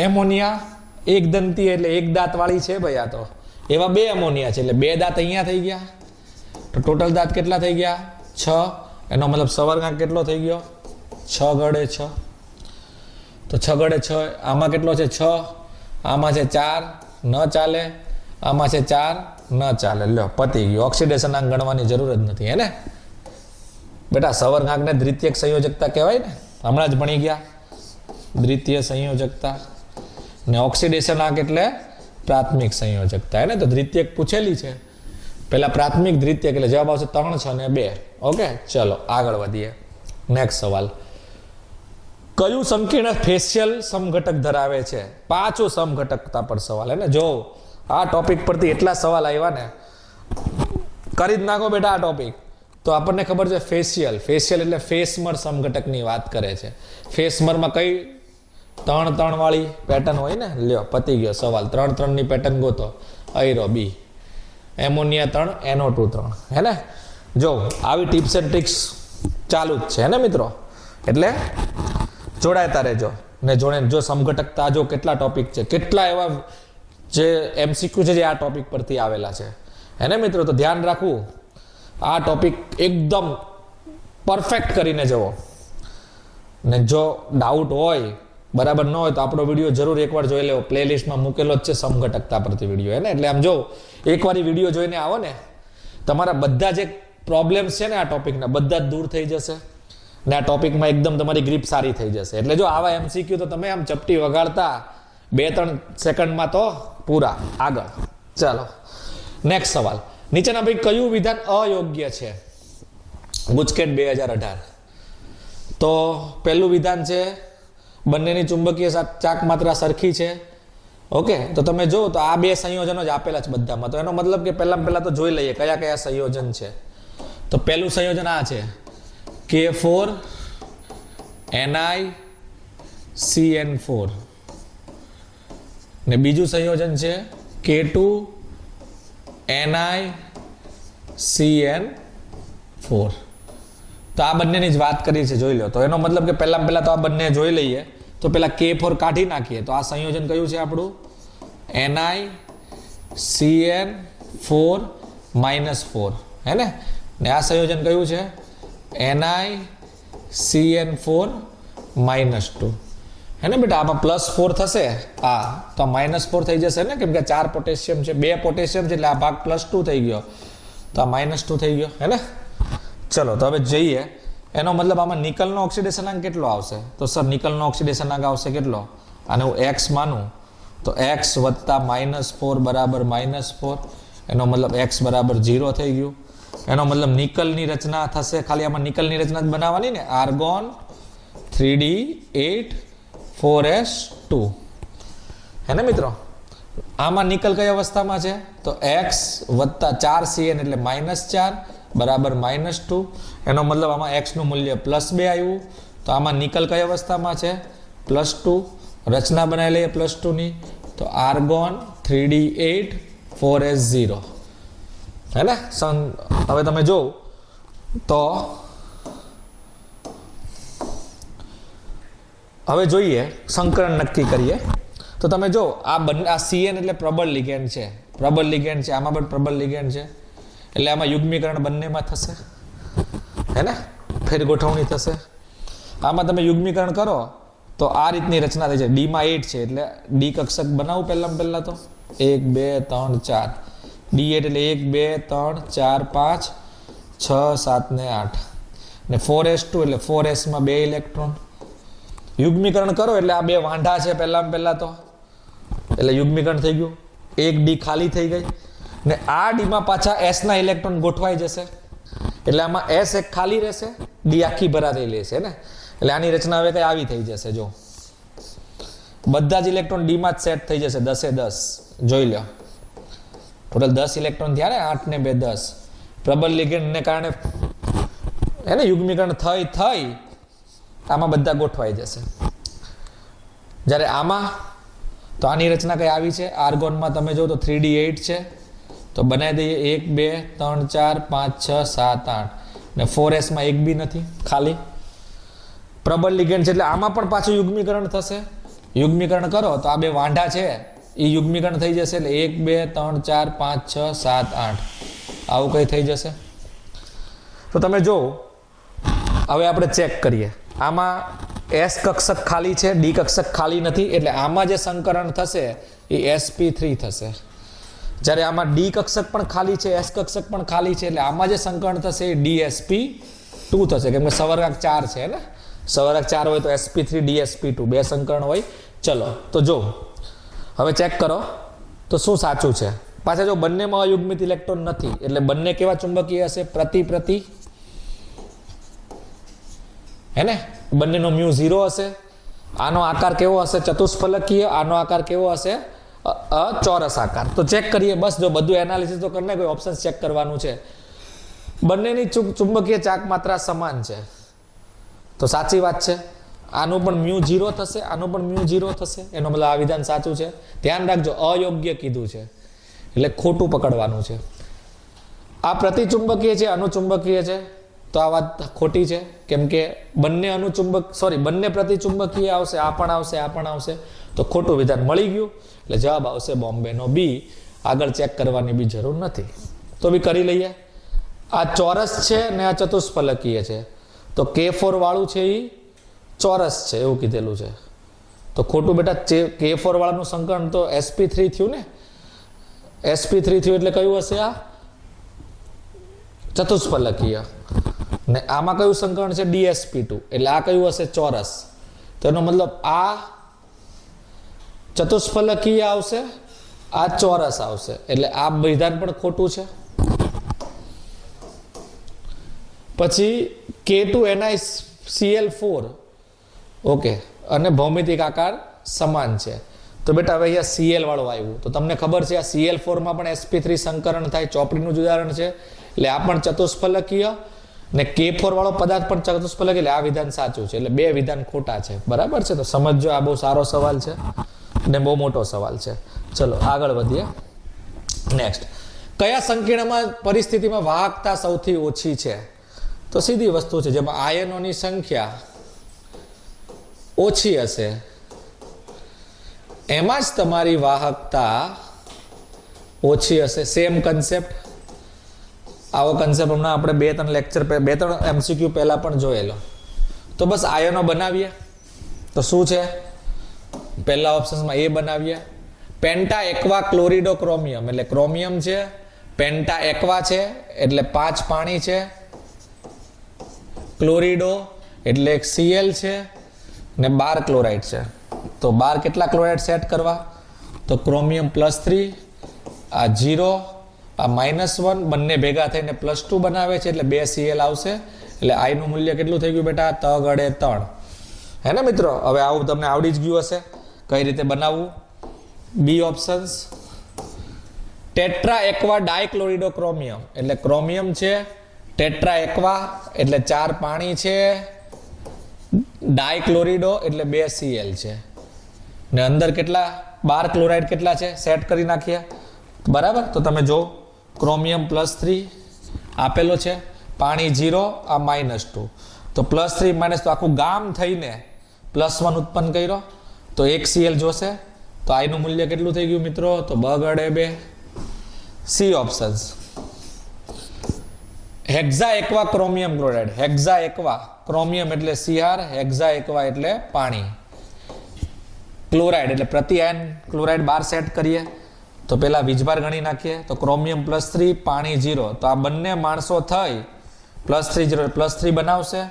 એમોનિયા એક દંતી એટલે 1 દાંતવાળી છે ભાઈ. આ તો એવા 2 એમોનિયા છે એટલે 2 દાંત અહીંયા થઈ ગયા. તો ટોટલ દાંત કેટલા થઈ ગયા? 6. એનો મતલબ સવર્ગાંક કેટલો થઈ ગયો? 6 ગડે 6. તો 6 ગડે 6. આમાં કેટલો છે? 6. આમાં છે 4, ન ચાલે. આમાં છે 4, ન ચાલે. લ્યો પતી ગયું. ઓક્સિડેશન આંક ગણવાની જરૂર જ નથી, હે ને બેટા? સવર્ગાંકને દ્વિતીયક સંયોજકતા કહેવાય ને, હમણાં જ ભણી ગયા. દ્વિતીય સંયોજકતા ને ઓક્સિડેશન આંક એટલે પ્રાથમિક સંયોજકતા, હે ને? તો દ્વિતીયક પૂછેલી છે. પહેલા પ્રાથમિક, દ્વિતીયક એટલે જવાબ આવશે 3, 6 ને 2. ઓકે, ચલો આગળ વધીએ. નેક્સ્ટ સવાલ. કયું સંકીર્ણ ફેશિયલ સમઘટક ધરાવે છે? 5 સમઘટકતા પર સવાલ, હે ને? જો આ ટોપિક પરથી એટલા સવાલ આવ્યા ને, કરી જ નાખો બેટા આ ટોપિક. તો આપણને ખબર છે ફેશિયલ એટલે ફેસમર સમઘટકની વાત કરે છે. ફેસમરમાં કઈ 3, 3 વાળી પેટર્ન હોય ને? લ્યો પતી ગયો સવાલ. 3, 3 ની પેટર્ન ગોતો. આયરો બી. એમોનિયા 3, NO2 3, હે ને? જો આવી ટિપ્સ એન્ડ ટ્રિક્સ ચાલુ જ છે, હે ને મિત્રો? એટલે જોડાયતા રહેજો ને. જો સમઘટકતા જો કેટલા ટોપિક છે, કેટલા એવા જે MCQ છે જે આ ટોપિક પરથી આવેલા છે, હે ને મિત્રો? તો ધ્યાન રાખવું, આ ટોપિક એકદમ પરફેક્ટ કરીને જવો. ને જો ડાઉટ હોય, બરાબર ન હોય, તો આપણો વિડીયો જરૂર એકવાર જોઈ લેવો. પ્લેલિસ્ટમાં મૂકેલો જ છે સમઘટકતા પરથી વિડીયો, હે ને? એટલે આમ જો એકવાર વિડીયો જોઈને આવો ને, તમારા બધા જે પ્રોબ્લેમ્સ છે ને આ ટોપિકના, બધા જ દૂર થઈ જશે ને આ ટોપિકમાં એકદમ તમારી ગ્રીપ સારી થઈ જશે. એટલે જો આવા MCQ તો તમે આમ ચપટી વગાડતા 2-3 સેકન્ડમાં તો પૂરા. આગળ ચાલો નેક્સ્ટ સવાલ. નીચેના ભાઈ કયું વિધાન અયોગ્ય છે? ગુજકેટ 2018. તો પહેલું વિધાન છે બંનેની ચુંબકીય ચાક માત્રા સરખી છે. ઓકે, તો તમે જો તો આ 2 સંયોજનો જ આપેલા છે બધામાં. તો એનો મતલબ કે પહેલા તો જોઈ લઈએ કયા કયા સંયોજન છે. તો પહેલું સંયોજન આ છે K4 NiCN4 ને બીજું સંયોજન છે K2 NiCN4. તો આ બંનેની જ વાત કરી છે, જોઈ લો. તો એનો મતલબ કે પહેલા તો આ બંને જોઈ લઈએ. તો પેલા K4 કાઢી નાખીએ તો આ સંયોજન કયું છે આપણું? NiCN4 -4, હે ને? ને આ સંયોજન કયું છે? NiCN4 -2, હે ને બેટા? આમાં +4 થશે, હા, તો -4 થઈ જશે ને, કેમ કે 4 પોટેશિયમ છે, 2 પોટેશિયમ છે, એટલે આ ભાગ +2 થઈ ગયો, તો આ -2 થઈ ગયો, હે ને? ચલો તો હવે જઈએ. એનો મતલબ આમાં નિકલનો ઓક્સિડેશન આંક કેટલો આવશે? તો સર નિકલનો ઓક્સિડેશન આંક આવશે કેટલો? આને હું x માનું તો x + -4 બરાબર -4. એનો મતલબ x બરાબર 0 થઈ ગયું. એનો મતલબ નિકલની રચના થશે, ખાલી આમાં નિકલની રચના જ બનાવવાની ને. આર્ગોન 3d8 4s2, હે ને મિત્રો? આમાં નિકલ કઈ અવસ્થામાં છે? તો x + 4Cn એટલે -4 બરાબર -2. એનો મતલબ આમાં x નું મૂલ્ય +2 આવ્યું. તો આમાં નિકલ કઈ અવસ્થામાં છે? +2. રચના બનાવી લઈએ +2 ની. તો આર્ગોન 3d8 4s0, હે ને? હવે તમે જો તો હવે જોઈએ, સંકરણ નક્કી કરીએ. તો તમે જો આ Cn એટલે પ્રબળ લિગેન્ડ છે, આમાં પણ પ્રબળ લિગેન્ડ છે, એટલે આમાં યુગ્મીકરણ બંનેમાં થશે, હે ને? ફેર ગોઠવણી થશે. આમાં તમે યુગ્મીકરણ કરો તો આ રીતની રચના થઈ છે. D માં 8 છે એટલે D કક્ષક બનાવું પહેલા તો 1 2 3 4. D8 એટલે 1 2 3 4 5 6 7 ને 8 ને 4s2 એટલે 4s માં 2 ઇલેક્ટ્રોન. યુગ્મીકરણ કરો એટલે આ 2 વાંઢા છે પહેલા તો, એટલે યુગ્મીકરણ થઈ ગયું. 1 D ખાલી થઈ ગઈ ને આ D માં પાછા s ના ઇલેક્ટ્રોન ગોઠવાઈ જશે, એટલે આમાં s એક ખાલી રહેશે, D આખી ભરાતી લેશે ને. એટલે આની રચના હવે કઈ આવી થઈ જશે. જો બધા જ ઇલેક્ટ્રોન D માં જ સેટ થઈ જશે, 10 જોઈ લો. ટોટલ 10 ઇલેક્ટ્રોન થયા ને, 8 ને 2 10. પ્રબળ લિગેન્ડને કારણે એને યુગ્મીકરણ થઈ આમાં બધા ગોઠવાઈ જશે. જ્યારે આમાં તો આની રચના કઈ આવી છે? આર્ગોનમાં તમે જો તો 3d8 છે, તો બનાવી દઈએ 1 2 3 4 5 6 7 8 ને 4s માં એક બી નથી, ખાલી. પ્રબળ લિગેન્ડ છે એટલે આમાં પણ પાછું યુગ્મીકરણ થશે. યુગ્મીકરણ કરો તો આ બે વાંઢા છે એ યુગ્મીકરણ થઈ જશે, એટલે 1 2 3 4 5 6 7 8 આવું કંઈ થઈ જશે. તો તમે જો હવે આપણે ચેક કરીએ. આમાં એસ કક્ષક ખાલી છે, ડી કક્ષક ખાલી નથી, એટલે આમાં જે સંકરણ થશે એ sp3 થશે. જ્યારે આમાં ડી કક્ષક પણ ખાલી છે, એસ કક્ષક પણ ખાલી છે, એટલે આમાં જે સંકરણ થશે એ dsp2 થશે, કેમ કે સવર્ગાંક 4 છે ને, સવર્ગાંક 4 હોય તો sp3 dsp2 બે સંકરણ હોય. ચલો તો જો હવે ચેક કરો તો શું સાચું છે. પાછા જો બંનેમાં અયુગ્મિત ઇલેક્ટ્રોન નથી, એટલે બંને કેવા ચુંબકીય હશે? પ્રતિ હે ને, બંનેનો મ્યુ 0 હશે. આનો આકાર કેવો હશે? ચતુષ્ફલકીય. આનો આકાર કેવો હશે? ચોરસ આકાર. તો ચેક કરીએ. બસ જો બધું એનાલિસિસ તો કરીને કોઈ ઓપ્શન ચેક કરવાનું છે. બંનેની ચુંબકીય ચાક માત્રા સમાન છે, તો સાચી વાત છે. આનું પણ મ્યુ 0 થશે, આનું પણ મ્યુ 0 થશે, એનો મતલબ આ વિધાન સાચું છે. ધ્યાન રાખજો, અયોગ્ય કીધું છે એટલે ખોટું પકડવાનું છે. આ પ્રતિચુંબકીય છે, અનુચુંબકીય છે, તો આ વાત ખોટી છે, કેમ કે બંને પ્રતિચુંબકીય આવશે, આ પણ આવશે, આ પણ આવશે, તો ખોટું વિધાન મળી ગયું. એટલે જવાબ આવશે બોમ્બેનો બી. આગળ ચેક કરવાની બી જરૂર નથી. તો બી કરી લઈએ. આ ચોરસ છે ને આ ચતુષ્ફલકીય છે, તો K4 વાળું છે એ ચોરસ છે એવું કીધેલું છે, તો ખોટું બેટા. K4 વાળાનું સંકરણ તો sp3 થયું ને, sp3 થયું એટલે કયું હશે? આ ચતુષ્ફલકીય. ને આમાં કયું સંકરણ છે? dsp2, એટલે આ કયું હશે? ચોરસ. તો એનો મતલબ આ ચતુષ્ફલકીય આવશે, આ ચોરસ આવશે, એટલે આ વિધાન પણ ખોટું છે. પછી K2NiCl4, ઓકે, અને ભૌમિતિક આકાર સમાન છે. તો બેટા હવે અહીંયા Cl વાળું આવ્યું, તો તમને ખબર છે આ Cl4 માં પણ sp3 સંકરણ થાય, ચોપડીનું જ ઉદાહરણ છે, એટલે આ પણ ચતુષ્ફલકીય. ને K4 વાળો પદાર્થ પણ ચતુષ્ફલકીય, એટલે આ વિધાન સાચું છે. એટલે બે વિધાન ખોટા છે. બરાબર છે? તો સમજજો, આ બહુ સારો સવાલ છે ને બહુ મોટો સવાલ છે. ચલો આગળ વધીએ. નેક્સ્ટ, કયા સંકીર્ણમાં પરિસ્થિતિમાં વાહકતા સૌથી ઓછી છે? તો સીધી વસ્તુ છે, જેમાં આયનોની સંખ્યા ઓછી હશે એમાં જ તમારી વાહકતા ઓછી હશે. Same concept. આવો કન્સેપ્ટ હમણાં આપણે 2-3 લેક્ચર 2-3 MCQ પહેલા પણ જોયેલો. તો બસ આયનો બનાવીએ. તો શું છે? પહેલા ઓપ્શન્સમાં એ બનાવીએ. પેન્ટા એક્વા ક્લોરિડો ક્રોમિયમ, એટલે ક્રોમિયમ છે, પેન્ટા એક્વા છે એટલે 5 પાણી છે, ક્લોરિડો એટલે એક Cl છે, ને 12 ક્લોરાઇડ છે. તો 12 કેટલા ક્લોરાઇડ સેટ કરવા? તો ક્રોમિયમ +3, આ 0, આ -1, બંને ભેગા થઈને +2 બનાવે છે, એટલે 2 Cl આવશે. એટલે I નું મૂલ્ય કેટલું થઈ ગયું બેટા? 3 હે ને મિત્રો? હવે આવું તમને આવડી જ ગયું હશે કઈ રીતે બનાવવું. બી ઓપ્શન્સ. ટેટ્રા એક્વા ડાયક્લોરિડો ક્રોમિયમ, એટલે ક્રોમિયમ છે, ટેટ્રા એક્વા એટલે 4 પાણી છે, ડાયક્લોરિડો એટલે 2 Cl છે, ને અંદર કેટલા? 12 ક્લોરાઇડ કેટલા છે? સેટ કરી નાખીએ. બરાબર? તો તમે જો ક્રોમિયમ +3 આપેલો છે, પાણી 0, આ -2, તો +3 તો આખું ગામ થઈને +1 ઉત્પન્ન કર્યો, તો 1 Cl જોશે. તો I નું મૂલ્ય કેટલું થઈ ગયું મિત્રો? તો 2 C options. Hexa aqua chromium chloride, hexa aqua chromium એટલે Cr, હેક્ઝા એક્વા એટલે પાણી, ક્લોરાઇડ એટલે પ્રતિ આયન ક્લોરાઇડ 12 સેટ કરીએ. તો પેલા વીજભાર ગણી નાખીએ. તો ક્રોમિયમ +3, પાણી 0, તો આ બંને માણસો થઈ +3 0 +3 બનાવશે.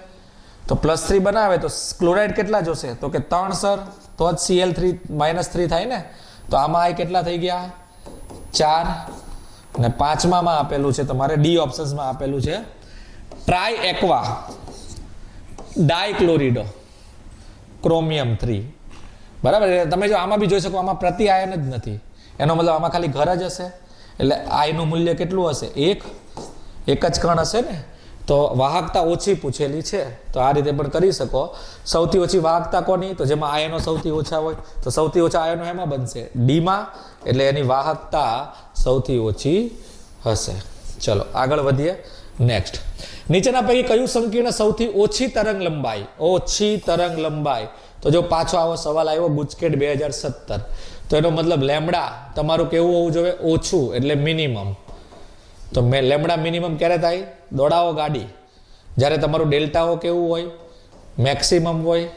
તો +3 બનાવે તો ક્લોરાઇડ કેટલા જોશે? તો કે 3 સર, તો જ Cl3 -3 થાય ને. તો આમાં I કેટલા થઈ ગયા? 4. અને 5માં આપેલું છે તમારે ડી ઓપ્શન્સમાં આપેલું છે ટ્રાય એક્વા ડાયક્લોરિડો ક્રોમિયમ 3. બરાબર? તમે જો આમાં બી જોઈ શકો, આમાં પ્રતિ આયન જ નથી, એનો મતલબ આમાં ખાલી ઘર જ હશે. એટલે I નું મૂલ્ય કેટલું હશે? 1 જ કણ હશે ને. તો વાહકતા ઓછી પૂછેલી છે, તો આ રીતે પણ કરી શકો. સૌથી ઓછી વાહકતા કોની? તો જેમાં આયનો સૌથી ઓછા હોય, તો સૌથી ઓછા આયનો એમાં બનશે ડીમાં, એટલે એની વાહકતા સૌથી ઓછી હશે. ચલો આગળ વધીએ. નેક્સ્ટ, નીચેના પૈકી કયું સંકીર્ણ સૌથી ઓછી તરંગ લંબાઈ? ઓછી તરંગ લંબાઈ. તો જો પાછો આવો સવાલ આવ્યો ગુજકેટ 2017. તો એનો મતલબ લેમડા તમારું કેવું હોવું જોઈએ? ઓછું, એટલે મિનિમમ. તો લેમડા મિનિમમ ક્યારે થાય? દોડાવો ગાડી. જ્યારે તમારું ડેલ્ટાઓ કેવું હોય? મેક્સિમમ હોય.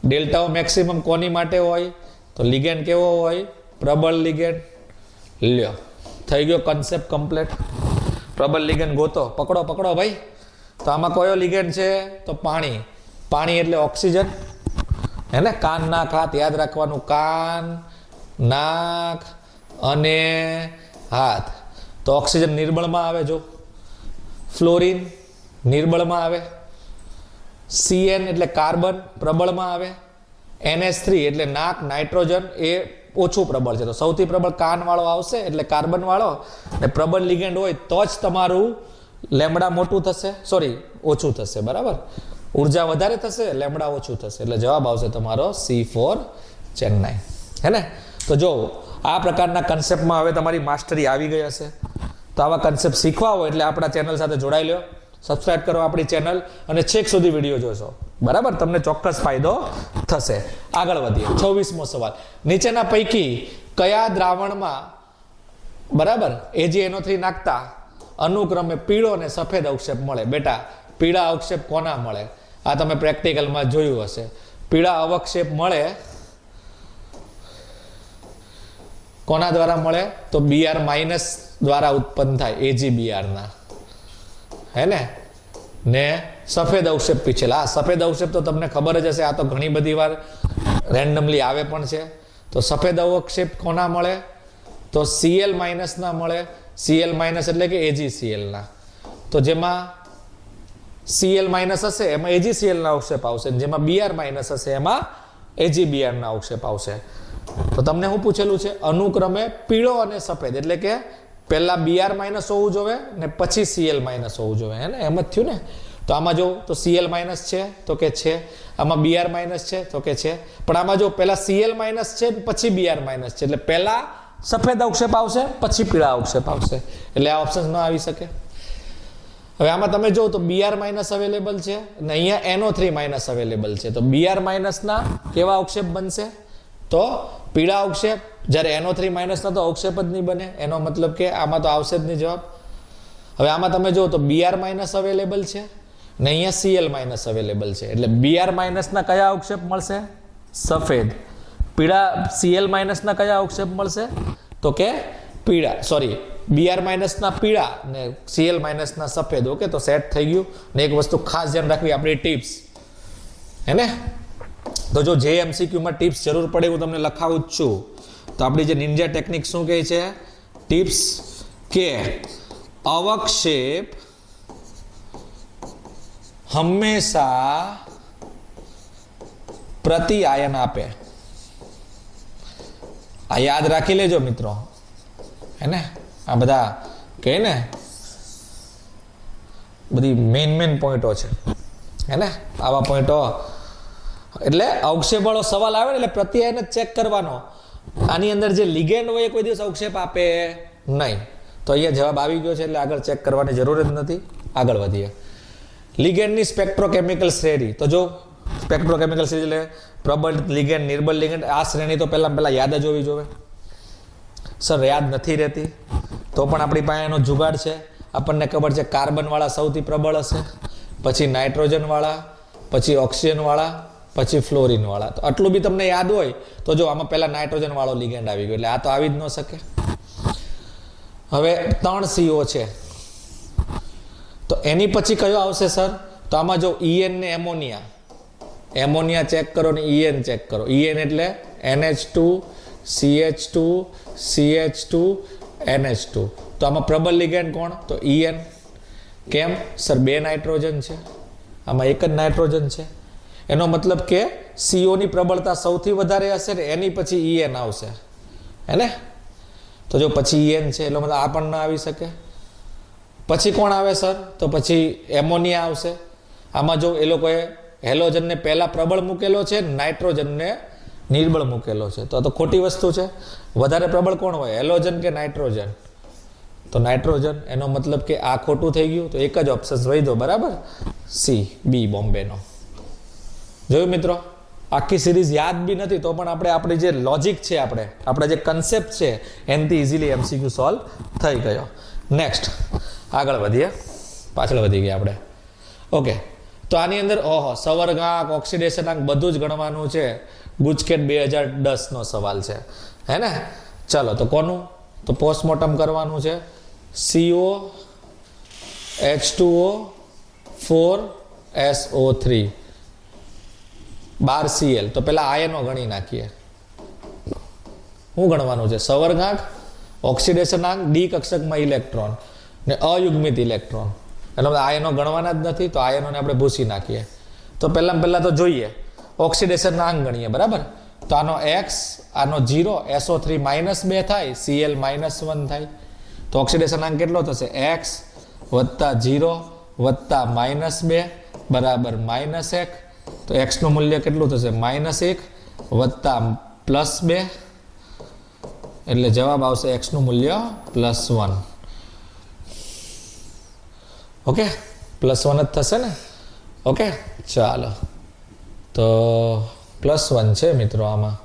ડેલ્ટાઓ મેક્સિમમ કોની માટે હોય? તો લિગેન્ડ કેવો હોય? પ્રબળ લિગેન્ડ. લ્યો, થઈ ગયો કન્સેપ્ટ કમ્પ્લીટ. પ્રબળ લિગેન્ડ ગોતો. પકડો પકડો ભાઈ. તો આમાં કયો લિગેન્ડ છે? તો પાણી. પાણી એટલે ઓક્સિજન. હે ને? કાન નાક હાથ યાદ રાખવાનું. કાન, નાક અને હાથ. તો ઓક્સિજન નિર્બળમાં આવે. જો ફ્લોરિન નિર્બળમાં આવે. CN એટલે કાર્બન પ્રબળમાં આવે. NH3 એટલે નાક નાઇટ્રોજન એ ઓછું પ્રબળ છે. તો સૌથી પ્રબળ કાન વાળો આવશે એટલે કાર્બન વાળો. ને પ્રબળ લિગેન્ડ હોય તો જ તમારું લેમડા મોટું થશે, સોરી ઓછું થશે. બરાબર, ઉર્જા વધારે થશે, લેમડા ઓછું થશે. એટલે જવાબ આવશે તમારો C4 ચેન્નાઈ. હે ને? તો જો આ પ્રકારના કન્સેપ્ટમાં હવે તમારી માસ્ટરી આવી ગઈ હશે. તો આવા કન્સેપ્ટ શીખવા હોય એટલે આપણા ચેનલ સાથે જોડાઈ લો. સબસ્ક્રાઇબ કરો આપણી ચેનલ અને છેક સુધી વિડીયો જોશો. બરાબર, તમને ચોક્કસ ફાયદો થશે. આગળ વધીએ. 26મો સવાલ, નીચેના પૈકી કયા દ્રાવણમાં બરાબર AgNO3 નાખતા અનુક્રમે પીળો અને સફેદ અવક્ષેપ મળે? બેટા, પીળા અવક્ષેપ કોના મળે? આ તમે પ્રેક્ટિકલમાં જોયું હશે. પીળા અવક્ષેપ મળે કોના દ્વારા મળે? તો Br માઇનસ દ્વારા ઉત્પન્ન થાય, AgBr ના. હે ને સફેદ અવક્ષેપ પીછેલા. સફેદ અવક્ષેપ તો તમને ખબર જ હશે. આ તો ઘણી બધી વાર રેન્ડમલી આવે પણ છે. તો સફેદ અવક્ષેપ કોના મળે? તો Cl માઇનસ ના મળે. Cl માઇનસ એટલે કે AgCl ના. તો જેમાં Cl માઇનસ હશે એમાં AgCl ના અવક્ષેપ આવશે. જેમાં Br માઇનસ હશે એમાં AgBr ના અવક્ષેપ આવશે. તો તમને શું પૂછેલું છે? અનુક્રમે પીળો અને સફેદ, એટલે કે પહેલા Br માઇનસ હોવું જોઈએ ને પછી Cl માઇનસ હોવું જોઈએ. હે ને? એમ જ થયું ને? તો આમાં જો તો Cl માઇનસ છે તો કે છે, આમાં Br માઇનસ છે તો કે છે. પણ આમાં જો પહેલા Cl માઇનસ છે પછી Br માઇનસ છે, એટલે પહેલા સફેદ અવક્ષેપ આવશે પછી પીળા અવક્ષેપ આવશે. એટલે આ ઓપ્શન ન આવી શકે. હવે આમાં તમે જો તો Br માઇનસ અવેલેબલ છે અને અહીંયા NO3 માઇનસ અવેલેબલ છે. તો Br માઇનસ ના કેવા અવક્ષેપ બનશે? તો પીળા અવક્ષેપ. જ્યારે NO3 માઇનસ ના તો અવક્ષેપ જ નહીં બને. એનો મતલબ કે આમાં તો આવશે જ નહીં જવાબ. હવે આમાં તમે જો તો Br માઇનસ અવેલેબલ છે ને અહીંયા Cl માઇનસ અવેલેબલ છે. એટલે Br માઇનસ ના કયા અવક્ષેપ મળશે? સફેદ. પીળા Cl માઇનસ ના કયા અવક્ષેપ મળશે? તો કે પીળા, સોરી Br માઇનસ ના પીળા ને Cl માઇનસ ના સફેદ. ઓકે, તો સેટ થઈ ગયું. ને એક વસ્તુ ખાસ ધ્યાન રાખવી, આપણી ટિપ્સ. હે ને? તો જો જે MCQ માં ટિપ્સ જરૂર પડે હું તમને લખાવું જ છું. તો આપણી જે નિંજા ટેકનિક શું કહે છે? ટિપ્સ કે અવક્ષેપ હંમેશા પ્રતિ આયન આપે. આ યાદ રાખી લેજો મિત્રો. હે ને? આ બધા કહે ને બધી મેઇન પોઈન્ટો છે. હે ને? આવા પોઈન્ટો એટલે અવક્ષેપ વાળો સવાલ આવે ને એટલે પ્રતિ આયન જ ચેક કરવાનો. આની અંદર જે લિગેન્ડ હોય કોઈ દિવસ અવક્ષેપ આપે નહીં. તો અહીંયા જવાબ આવી ગયો છે એટલે આગળ ચેક કરવાની જરૂર જ નથી. આગળ વધીએ. લિગેન્ડની સ્પેક્ટ્રોકેમિકલ શ્રેણી. તો જો સ્પેક્ટ્રોકેમિકલ શ્રેણી એટલે પ્રબળ લિગેન્ડ, નિર્બળ લિગેન્ડ. આ શ્રેણી તો પહેલા યાદ જ હોવી જોઈએ. સર યાદ નથી રહેતી તો પણ આપણી પાસે એનો જુગાડ છે. આપણને ખબર છે કાર્બન વાળા સૌથી પ્રબળ હશે, પછી નાઇટ્રોજન વાળા, પછી ઓક્સિજન વાળા, પછી ફ્લોરિન વાળા. તો આટલું બી તમને યાદ હોય તો જો આમાં પહેલા નાઇટ્રોજન વાળો લિગેન્ડ આવી ગયો એટલે આ તો આવી જ ન શકે. હવે 3 CO છે તો એની પછી કયો આવશે સર? તો આમાં જો En ને એમોનિયા ચેક કરો ને En ચેક કરો. En એટલે NH2 CH2 CH2 NH2. તો આમાં પ્રબળ લિગેન્ડ કોણ? તો En. કેમ સર? 2 નાઇટ્રોજન છે, આમાં એક જ નાઇટ્રોજન છે. એનો મતલબ કે CO ની પ્રબળતા સૌથી વધારે હશે ને એની પછી En આવશે. હે ને? તો જો પછી En છે એટલે મતલબ આ પણ ના આવી શકે. પછી કોણ આવે સર? તો પછી એમોનિયા આવશે. આમાં જો એ લોકોએ હેલોજનને પહેલા પ્રબળ મૂકેલો છે, નાઇટ્રોજનને નિર્બળ મૂકેલો છે. તો ખોટી વસ્તુ છે. વધારે પ્રબળ કોણ હોય? હેલોજન કે નાઇટ્રોજન? તો નાઇટ્રોજન, એનો મતલબ કે આ ખોટું થઈ ગયું, તો એક જ ઓપ્શન વધ્યો, બરાબર, સી, બી, બોમ્બેનો. જોયું મિત્રો, આખી સિરીઝ યાદ બી નથી તો પણ આપણે આપણી જે લોજિક છે, આપણે જે કન્સેપ્ટ છે એનાથી ઇઝીલી MCQ સોલ્વ થઈ ગયો. નેક્સ્ટ આગળ વધીએ, પાછળ વધી ગયા આપણે. ઓકે, તો આની અંદર સવર્ગાંક, ઓક્સિડેશનાંક બધું જ ગણવાનું છે. ગુજકેટ 2010 નો સવાલ છે, હે ને? ચાલો, તો કોનું? તો પોસ્ટમોર્ટમ કરવાનું છે. CO H2O 4SO3 12Cl. તો પેલા આયનો ગણી નાખીએ. શું ગણવાનું છે? સવર્ગાંક, ઓક્સિડેશનાંક, ડી કક્ષકમાં ઇલેક્ટ્રોન ને અયુગ્મિત ઇલેક્ટ્રોન. એટલે આયનો ગણવાના જ નથી, તો આયનોને આપણે ભૂસી નાખીએ. તો પહેલા તો જોઈએ ઓક્સિડેશનાંક ગણીએ, બરાબર. તો આનો x, આનો 0, SO3 -2 થાય, Cl -1 થાય. તો ઓક્સિડેશનાંક કેટલો થશે? x વત્તા 0 વત્તા -2 બરાબર -1. તો x નું મૂલ્ય કેટલું થશે? -1 વત્તા +2, એટલે જવાબ આવશે x નું મૂલ્ય +1. ઓકે, +1 જ થશે ને? ઓકે, ચાલો, તો +1 છે મિત્રો આમાં.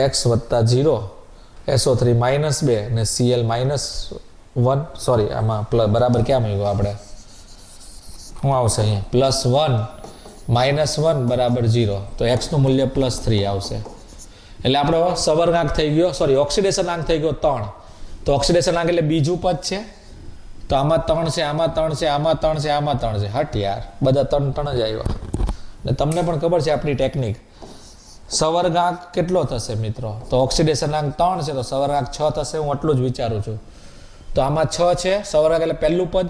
x વત્તા 0, SO3 -2 ને Cl -1. સોરી, આમાં બરાબર ક્યાં મૂક્યું આપણે? શું આવશે અહીંયા? +1 -1 બરાબર 0. તો x નું મૂલ્ય +3 આવશે. એટલે આપણો સવર્ગાંક થઈ ગયો, સોરી, ઓક્સિડેશનાંક થઈ ગયો 3. તો ઓક્સિડેશનાંક એટલે બીજું પદ છે. તો આમાં 3 છે, આમાં 3 છે, આમાં 3 છે, આમાં 3 છે. હટ યાર, બધા 3 જ આવ્યા. ને તમને પણ ખબર છે આપણી ટેકનિક. સવર્ગાંક કેટલો થશે મિત્રો? તો ઓક્સિડેશનાંક 3 છે, તો સવર્ગાંક 6 થશે. હું એટલું જ વિચારું છું. તો આમાં 6 છે, સવર્ગાંક એટલે પહેલું પદ.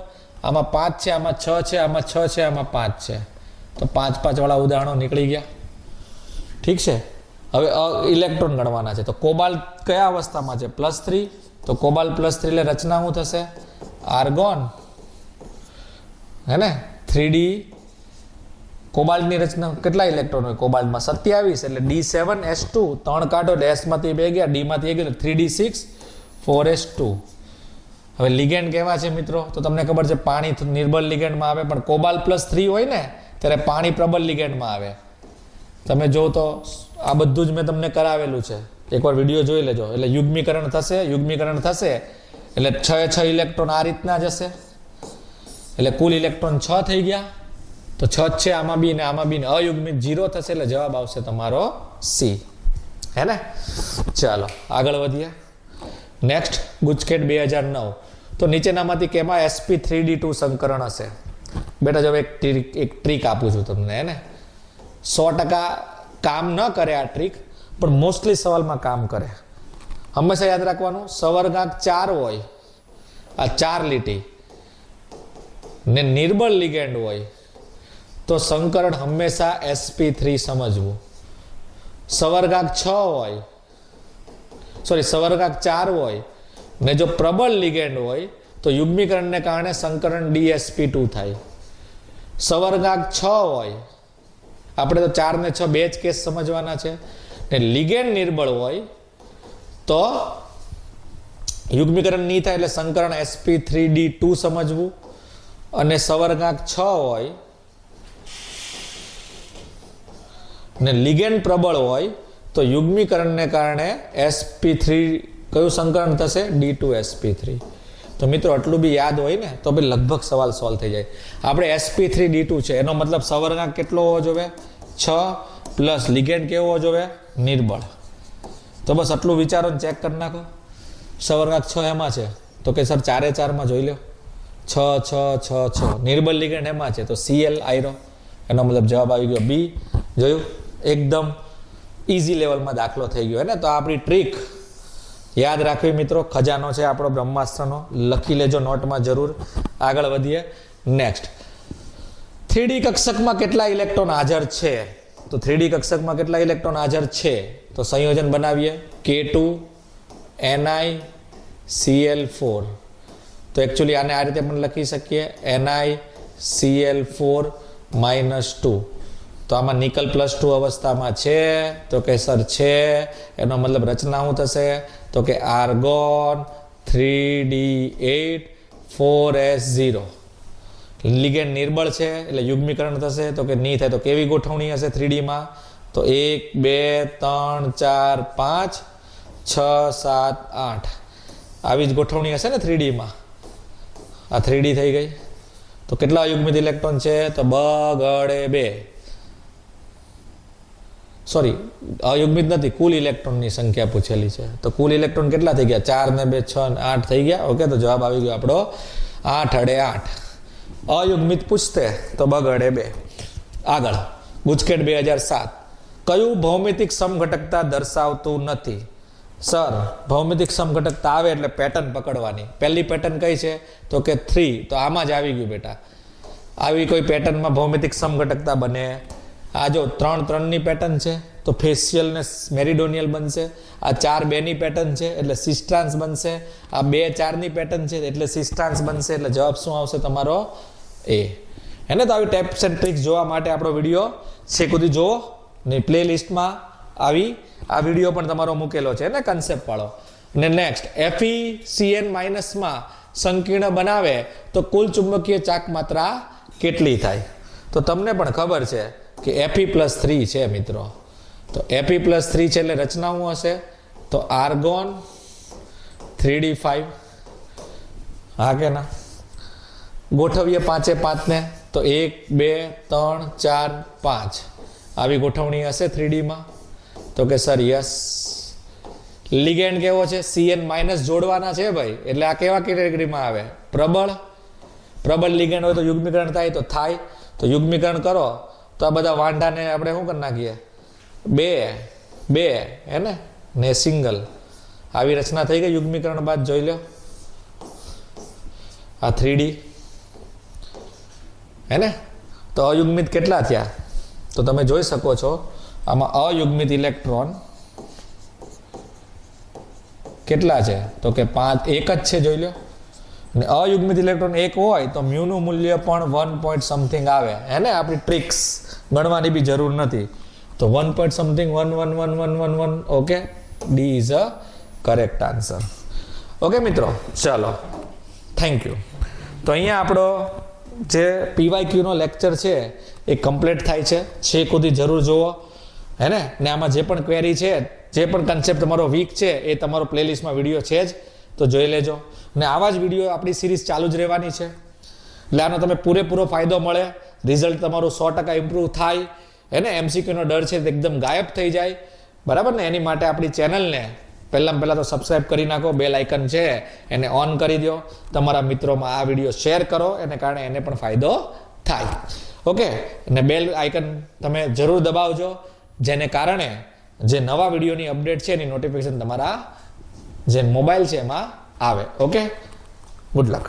આમાં 5 છે, આમાં 6 છે, આમાં 6 છે, આમાં 5 છે. તો 5 વાળા ઉદાહરણો નીકળી ગયા. ઠીક છે. હવે ઇલેક્ટ્રોન ગણવાના છે. તો કોબાલ્ટ કયા અવસ્થામાં છે? +3. તો કોબાલ્ટ +3 એટલે રચના શું થશે? આર્ગોન, હે ને? 3D કોબાલ્ટની રચના કેટલા ઇલેક્ટ્રોન હોય કોબાલ્ટમાં? 27. એટલે D7S2 3 કાઢો એટલે S માંથી 2 ગયા, D માંથી 1 એટલે 3D6 4S2. હવે લિગેન્ડ કેવા છે મિત્રો? તો તમને ખબર છે પાણી નિર્બળ લિગેન્ડમાં આવે, પણ કોબાલ્ટ +3 હોય ને ત્યારે પાણી પ્રબળ લિગેન્ડમાં આવે. તમે જો તો આ બધું જ મેં તમને કરાવેલું છે, એકવાર વિડીયો જોઈ લેજો. એટલે યુગ્મીકરણ થશે એટલે 6 ઇલેક્ટ્રોન આ રીતના જશે. એટલે કુલ ઇલેક્ટ્રોન 6 થઈ ગયા. તો 6 છે આમાં બી ને આમાં બી. અયુગ્મિત 0 થશે, એટલે જવાબ આવશે તમારો સી, હે ને? ચાલો આગળ વધીએ. નેક્સ્ટ, ગુજકેટ 2009. તો નીચેનામાંથી કેમાં sp3d2 સંકરણ હશે? બેટા જો એક ટ્રીક આપું છું તમને, હે ને? 100% કામ ન કરે આ ટ્રીક, પણ મોસ્ટલી સવાલમાં કામ કરે. હંમેશા યાદ રાખવાનું, સવર્ગાંક 4 હોય, આ 4 લીટી ને નિર્બળ લિગેન્ડ હોય, તો સંકરણ હંમેશા sp3 સમજવું. સવર્ગાંક 6 હોય, સોરી, સવર્ગાંક 4 હોય ને જો પ્રબળ લિગેન્ડ હોય તો યુગ્મીકરણને કારણે સંકરણ dsp2 થાય. સવર્ગાંક 6 હોય, આપણે તો 4 ને 6 બે જ કેસ સમજવાના છે. ને લિગેન્ડ નિર્બળ હોય તો યુગ્મીકરણ નહીં થાય, એટલે સંકરણ sp3d2 સમજવું. અને સવર્ગાંક 6 હોય ને લિગેન્ડ પ્રબળ હોય તો યુગ્મીકરણને કારણે sp3 કયું સંકરણ થશે? d2sp3. તો મિત્રો આટલું બી યાદ હોય ને તો બી લગભગ સવાલ સોલ્વ થઈ જાય. આપણે sp3d2 છે, એનો મતલબ સવર્ગાંક કેટલો હોવો જોઈએ? 6 પ્લસ લિગેન્ડ કેવો હોવો જોઈએ? નિર્બળ. તો બસ આટલું વિચારો ને ચેક કરી નાખો. સવર્ગાંક 6 એમાં છે, તો કે સર 4 માં જોઈ લો. 6 6 6 6 નિર્બળ લિગેન્ડ એમાં છે, તો Cl આયરો. એનો મતલબ જવાબ આવી ગયો બી. જોયું? એકદમ ઇઝી લેવલમાં દાખલો થઈ ગયો, હે ને? તો આપણી ટ્રીક યાદ રાખવી મિત્રો, ખજાનો છે આપણો બ્રહ્માસ્ત્રનો. લખી લેજો નોટમાં જરૂર. આગળ વધીએ. નેક્સ્ટ, 3D કક્ષકમાં કેટલા ઇલેક્ટ્રોન હાજર છે? તો 3D કક્ષકમાં કેટલા ઇલેક્ટ્રોન હાજર છે? તો સંયોજન બનાવીએ. K2 Ni Cl4. તો એકચ્યુઅલી આને આ રીતે પણ લખી શકીએ, Ni Cl4 -2. તો આમાં નિકલ +2 અવસ્થામાં છે, તો કે સર છે. એનો મતલબ રચના શું થશે? તો કે આર્ગોન 3D8 4S0. લિગેન્ડ નિર્બળ છે એટલે યુગ્મીકરણ થશે, તો કે નહીં થાય તો કેવી ગોઠવણી હશે 3D માં? તો 1 2 3 4 5 6 7 8 આવી જ ગોઠવણી હશે ને 3D માં. આ 3D થઈ ગઈ. તો કેટલા અયુગ્મિત ઇલેક્ટ્રોન છે? તો બગડે 2. સોરી, અયુગ્મિત નથી, કુલ ઇલેક્ટ્રોનની સંખ્યા પૂછેલી છે. તો કુલ ઇલેક્ટ્રોન કેટલા થઈ ગયા? 4 ને 2 6 ને 8 થઈ ગયા. ઓકે, તો જવાબ આવી ગયો આપણો 8 અડે 8. અયુગ્મિત પૂછતે તો બગડે 2. આગળ ગુજકેટ 2007. કયું ભૌમિતિક સમઘટકતા દર્શાવતું નથી? સર, ભૌમિતિક સમઘટકતા આવે એટલે પેટર્ન પકડવાની. પહેલી પેટર્ન કઈ છે? તો કે 3. તો આમાં જ આવી ગયું બેટા. આવી કોઈ પેટર્નમાં ભૌમિતિક સમઘટકતા બને? આ જો 3 3 ની પેટર્ન છે તો ફેશિયલ ને મેરિડોનિયલ બનશે. આ 4 2 ની પેટર્ન છે એટલે સિસ્ટ્રાન્સ બનશે. આ 2 4 ની પેટર્ન છે એટલે સિસ્ટ્રાન્સ બનશે. એટલે જવાબ શું આવશે તમારો? એ. એને તો આવી ટિપ્સ એન્ડ ટ્રિક્સ જોવા માટે આપણો વિડીયો છેક સુધી જુઓ ને પ્લેલિસ્ટમાં આવી આ વિડીયો પણ તમારો મૂકેલો છે ને કન્સેપ્ટ વાળો. અને નેક્સ્ટ FeCN માં સંકીર્ણ બનાવે તો કુલ ચુંબકીય ચાક માત્રા કેટલી થાય? તો તમને પણ ખબર છે કે Fe+3 છે મિત્રો. તો Fe+3 છે એટલે રચનાઓ હશે તો આર્ગોન 3D5. હા કે ના? ગોઠવીએ 5 5 ને તો 1 2 3 4 5 આવી ગોઠવણી હશે 3D માં. તો કે સર યસ. લિગેન્ડ કેવો છે? CN- જોડવાના છે ભાઈ. એટલે આ કેવા કેટેગરીમાં આવે? પ્રબળ લિગેન્ડ હોય તો યુગ્મીકરણ થાય તો થાય. તો યુગ્મીકરણ કરો તો આ બધા વાંઢાને આપણે શું કરી નાખીએ? 2 હે ને સિંગલ. આવી રચના થઈ ગઈ યુગ્મીકરણ બાદ. જોઈ લો આ 3D હે ને. તો અયુગ્મિત કેટલા થયા? તો તમે જોઈ શકો છો આમાં અયુગ્મિત ઇલેક્ટ્રોન કેટલા છે? તો કે 5 1 જ છે. જોઈ લો. અને અયુગ્મિત ઇલેક્ટ્રોન 1 હોય તો મ્યુનું મૂલ્ય પણ 1 point something આવે હે ને. આપણી ટ્રિક્સ ગણવાની બી જરૂર નથી. તો 1 point something 1 1 1 1 1 1. Okay, D is a correct answer. Okay મિત્રો, ચાલો, થેન્ક યુ. તો અહીંયા આપણો જે PYQ નો લેક્ચર છે એ કમ્પ્લીટ થાય છે. છેક સુધી જરૂર જુઓ હે ને. આમાં જે પણ ક્વેરી છે, જે પણ કન્સેપ્ટ તમારો વીક છે એ તમારો પ્લેલિસ્ટમાં વિડીયો છે જ, તો જોઈ લેજો. અને આવા જ વિડીયો આપણી સિરીઝ ચાલુ જ રહેવાની છે. એટલે આનો તમે પૂરેપૂરો ફાયદો મળે, રિઝલ્ટ તમારું 100% ઇમ્પ્રૂવ થાય હે ને. MCQ નો ડર છે એકદમ ગાયબ થઈ જાય, બરાબર ને. એની માટે આપણી ચેનલને પહેલાં તો સબસ્ક્રાઇબ કરી નાખો. બેલ આઇકન છે એને ઓન કરી દો. તમારા મિત્રોમાં આ વિડીયો શેર કરો, એને કારણે એને પણ ફાયદો થાય. ઓકે, અને બેલ આઇકન તમે જરૂર દબાવજો, જેને કારણે જે નવા વિડીયોની અપડેટ છે એની નોટિફિકેશન તમારા જે મોબાઈલ છે એમાં આવે. Okay, good luck.